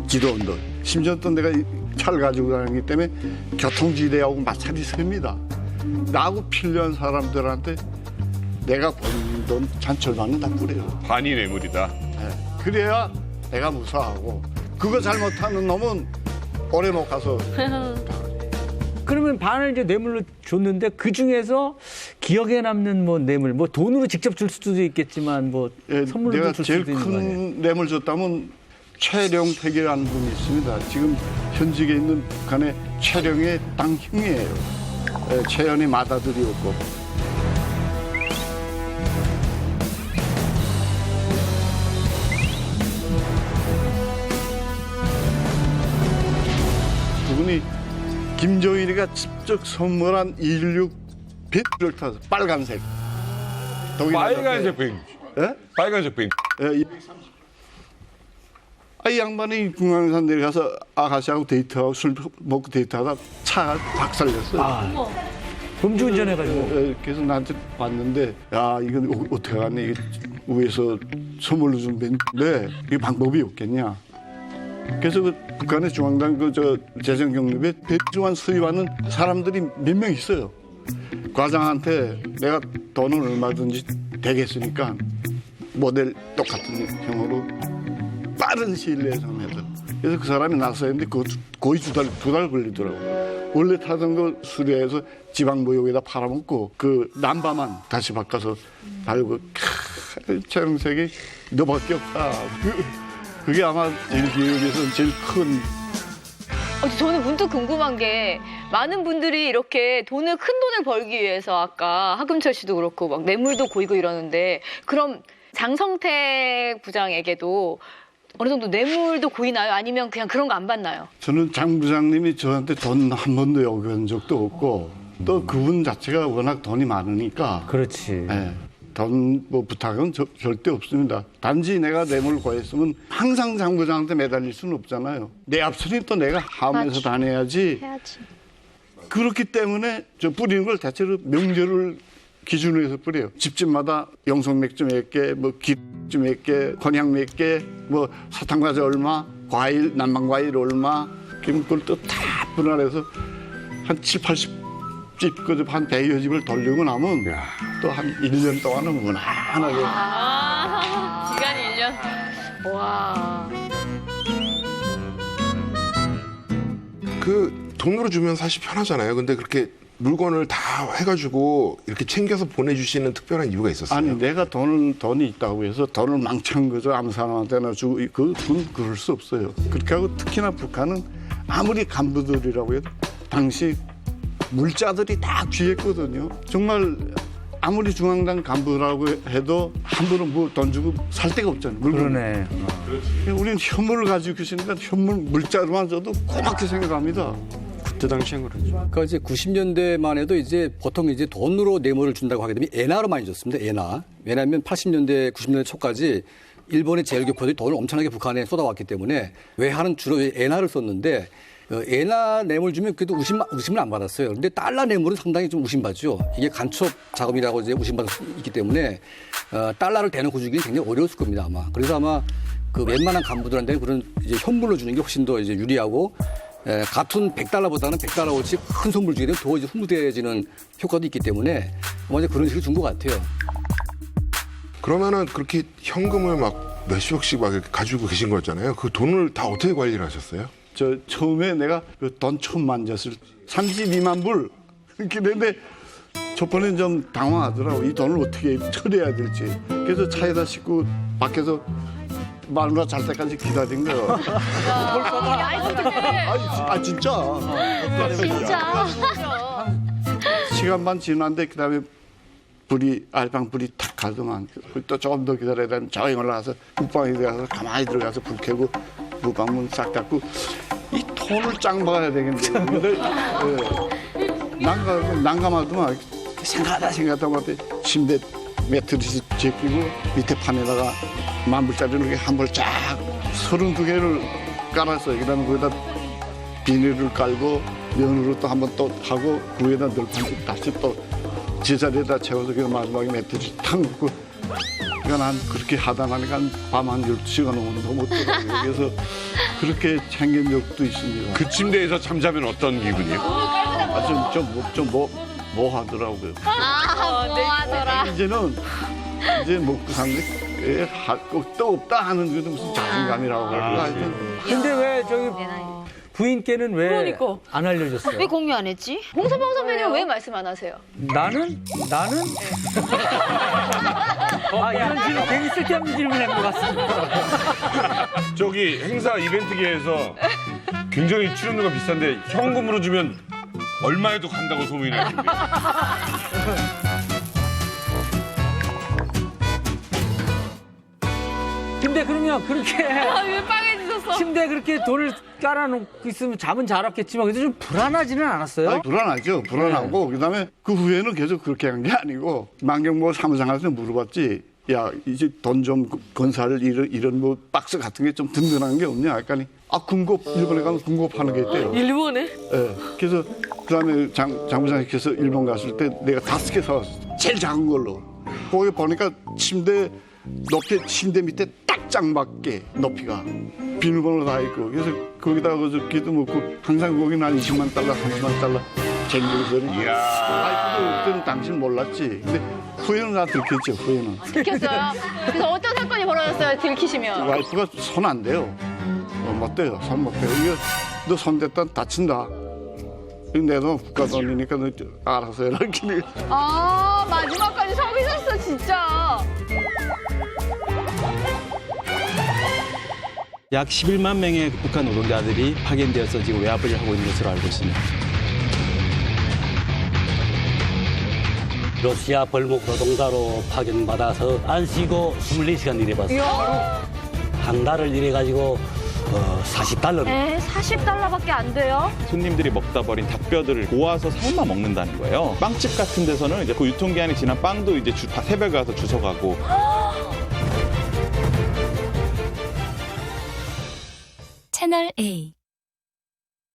지도원들, 심지어 또 내가 차를 가지고 다니기 때문에 교통지대하고 마찰이 셉니다. 나하고 필요한 사람들한테 내가 번 돈 잔철반은 다 뿌려요. 반이 뇌물이다. 네. 그래야 내가 무사하고 그거 잘못하는 놈은 오래 못 가서. 그러면 반을 이제 뇌물로 줬는데 그 중에서 기억에 남는 뭐 뇌물, 뭐 돈으로 직접 줄 수도 있겠지만 뭐 선물로 내가 줄 제일 수도 있는 거 아니에요? 큰 뇌물 줬다면 최령택이라는 분이 있습니다. 지금 현직에 있는 북한의 최령의 당형이에요. 최연의 맏아들이었고. 그분이 김정일이가 직접 선물한 216 배를 타서 빨간색 빨간색 펜. 예? 빨간색 펜. 예, 이 양반이 중앙산 내려가서 아가씨하고 데이트하고 술 먹고 데이트하다 차가 박살냈어요. 음주운전해가지고. 그래서 나한테 왔는데, 야, 이건 어떻게 하니? 이게 위에서 선물로 준 벤인데, 이게 방법이 없겠냐? 그래서 그 북한의 중앙당 재정경립에 배주환 수입하는 사람들이 몇 명 있어요. 과장한테 내가 돈을 얼마든지 되겠으니까 모델 똑같은 형으로 빠른 시일 내에 좀 해서. 그래서 그 사람이 나서는데 그것도 거의 두 달 걸리더라고요. 원래 타던 거 수리해서 지방무역에다 팔아먹고 그 남바만 다시 바꿔서 달고 채용색이 너밖에 없다. 그게 아마 제일 기억에서 제일 큰. 저는 문득 궁금한 게 많은 분들이 이렇게 큰 돈을 벌기 위해서 아까 하금철 씨도 그렇고 막 뇌물도 고이고 이러는데 그럼 장성택 부장에게도 어느 정도 뇌물도 고이나요? 아니면 그냥 그런 거 안 받나요? 저는 장 부장님이 저한테 돈 한 번도 요구한 적도 없고 또 그분 자체가 워낙 돈이 많으니까. 그렇지. 네, 돈 부탁은 절대 없습니다. 단지 내가 뇌물 구했으면 항상 장 부장한테 매달릴 수는 없잖아요. 내 앞선이 또 내가 하면서 다녀야지. 해야지. 그렇기 때문에 저 뿌리는 걸 대체로 명절을 기준으로 해서 뿌려요. 집집마다 영성맥주 몇 개, 뭐 기주 몇 개, 건약 몇 개, 뭐 사탕과자 얼마, 과일, 난방과일 얼마, 그걸 또 다 분할해서 한 7, 80집, 한 100여 집을 돌리고 나면 또 한 1년 동안은 무난하게. 기간이 1년. 와. 그 돈으로 주면 사실 편하잖아요. 근데 그렇게 물건을 다 해가지고 이렇게 챙겨서 보내주시는 특별한 이유가 있었어요? 아니 내가 돈이 있다고 해서 돈을 망창 거죠. 아무 사람한테나 주고 그건 그럴 수 없어요. 그렇게 하고 특히나 북한은 아무리 간부들이라고 해도 당시 물자들이 다 귀했거든요. 정말 아무리 중앙당 간부라고 해도 함부로 뭐 돈 주고 살 데가 없잖아요. 물건. 그러네. 우리는 현물을 가지고 계시니까 현물 물자로만 줘도 고맙게 생각합니다. 그때 당시엔 그렇죠. 그러니까 이제 90년대만 해도 이제 보통 이제 돈으로 뇌물을 준다고 하게 되면 엔화로 많이 줬습니다. 엔화. 왜냐하면 80년대, 90년대 초까지 일본의 제일교포들이 돈을 엄청나게 북한에 쏟아왔기 때문에 외화는 주로 엔화를 썼는데 엔화 뇌물 주면 그래도 의심을 안 받았어요. 그런데 달러 뇌물은 상당히 좀 의심받죠. 이게 간첩 자금이라고 이제 의심받을 수 있기 때문에 달러를 대놓고 주기는 굉장히 어려웠을 겁니다 아마. 그래서 아마 그 웬만한 간부들한테는 그런 이제 현물로 주는 게 훨씬 더 이제 유리하고 같은 100달러보다는 100달러어치 큰 선물 주게 되면 더 이제 흐뭇해지는 효과도 있기 때문에 아마 이제 그런 식으로 준 것 같아요. 그러면은 그렇게 현금을 막 몇십억씩 막 이렇게 가지고 계신 거잖아요. 그 돈을 다 어떻게 관리를 하셨어요? 저 처음에 내가 그 돈 처음 만졌을 32만 불 이렇게 됐는데 저번에 좀 당황하더라고. 이 돈을 어떻게 처리해야 될지. 그래서 차에다 싣고 밖에서 마누라 잘 때까지 기다린 거예요. 아 진짜. 진짜. 시간 반 지났는데 그다음에 알방 불이 탁 가더만. 또 조금 더 기다려야 되면 저기 올라가서 북방에 들어가서 가만히 들어가서 불 켜고 무방문 싹 닫고 이 돈을 짱 박아야 되겠는데. 근데 난감하더만. 생각하다 보니 침대 매트리스 제끼고 밑에 판에다가 10,000불짜리를 이렇게 한 벌 쫙 32개를 깔았어요. 그다음에 거기다 비닐을 깔고 면으로 또 한 번 또 하고 위에다 널판 다시 또 제자리에다 채워서 그냥 마지막에 매트리스 탁 놓고 그러니까 난 그렇게 하다 나니까 밤 한 12시간 넘어도 못 들어요. 그래서 그렇게 챙긴 적도 있습니다. 그 침대에서 잠자면 어떤 기분이에요? 뭐 하더라고요. 뭐하더라. 이제는 이제 먹고 산 게 또 없다 하는 게 무슨 자신감이라고 할까. 근데 왜 저기 부인께는 왜 안 알려줬어요? 왜 공유 안 했지? 홍서방 선배님은 왜 말씀 안 하세요? 나는? 이런 질문 괜히 쓸데없는 질문인 것 같습니다. 저기 행사 이벤트계에서 굉장히 출연료가 비싼데 현금으로 주면 얼마에도 간다고 소문이 나는데. 근데 그러면 그렇게 왜 빨개지셨어? 침대에 그렇게 돈을 깔아놓고 있으면 잠은 잘 왔겠지만 그래도 좀 불안하지는 않았어요? 아니, 불안하죠. 불안하고 그다음에 그 후에는 계속 그렇게 한 게 아니고 만경보 사무장한테 물어봤지. 야, 이제 돈 좀 건사를 이런 뭐 박스 같은 게 좀 든든한 게 없냐? 약간 군급 일본에 가면 군급하는 게 있대요. 일본에? 예. 그래서 그다음에 장부장님께서 일본 갔을 때 내가 5개 사왔어. 제일 작은 걸로. 거기 보니까 침대 밑에 딱 짱맞게 높이가 비밀번호 다 있고 그래서 거기다가 기도 먹고 항상 거기는 한 20만 달러, 30만 달러 쟁기거든요. 아이 그때는 당신 몰랐지. 근데 후에는 다 들켰죠. 후에는. 들켰어요? 그래서 어떤 사건이 벌어졌어요? 들키시면? 와이프가 손 안 대요. 못 대요. 손 못 대요. 이거 너 손 댔다 다친다. 내 돈 국가 돈이니까 너 알아서 해라. 아, 마지막까지 속이셨어, 진짜. 약 11만 명의 북한 노동자들이 파견되어서 지금 외화벌이를 하고 있는 것으로 알고 있습니다. 러시아 벌목 노동자로 파견받아서 안 쉬고 24시간 일해봤어요. 한 달을 일해가지고 $40. 에? 40달러밖에 안 돼요? 손님들이 먹다 버린 닭뼈들을 고아서 삶아 먹는다는 거예요. 빵집 같은 데서는 이제 그 유통기한이 지난 빵도 이제 새벽에 가서 주워가고. 채널 A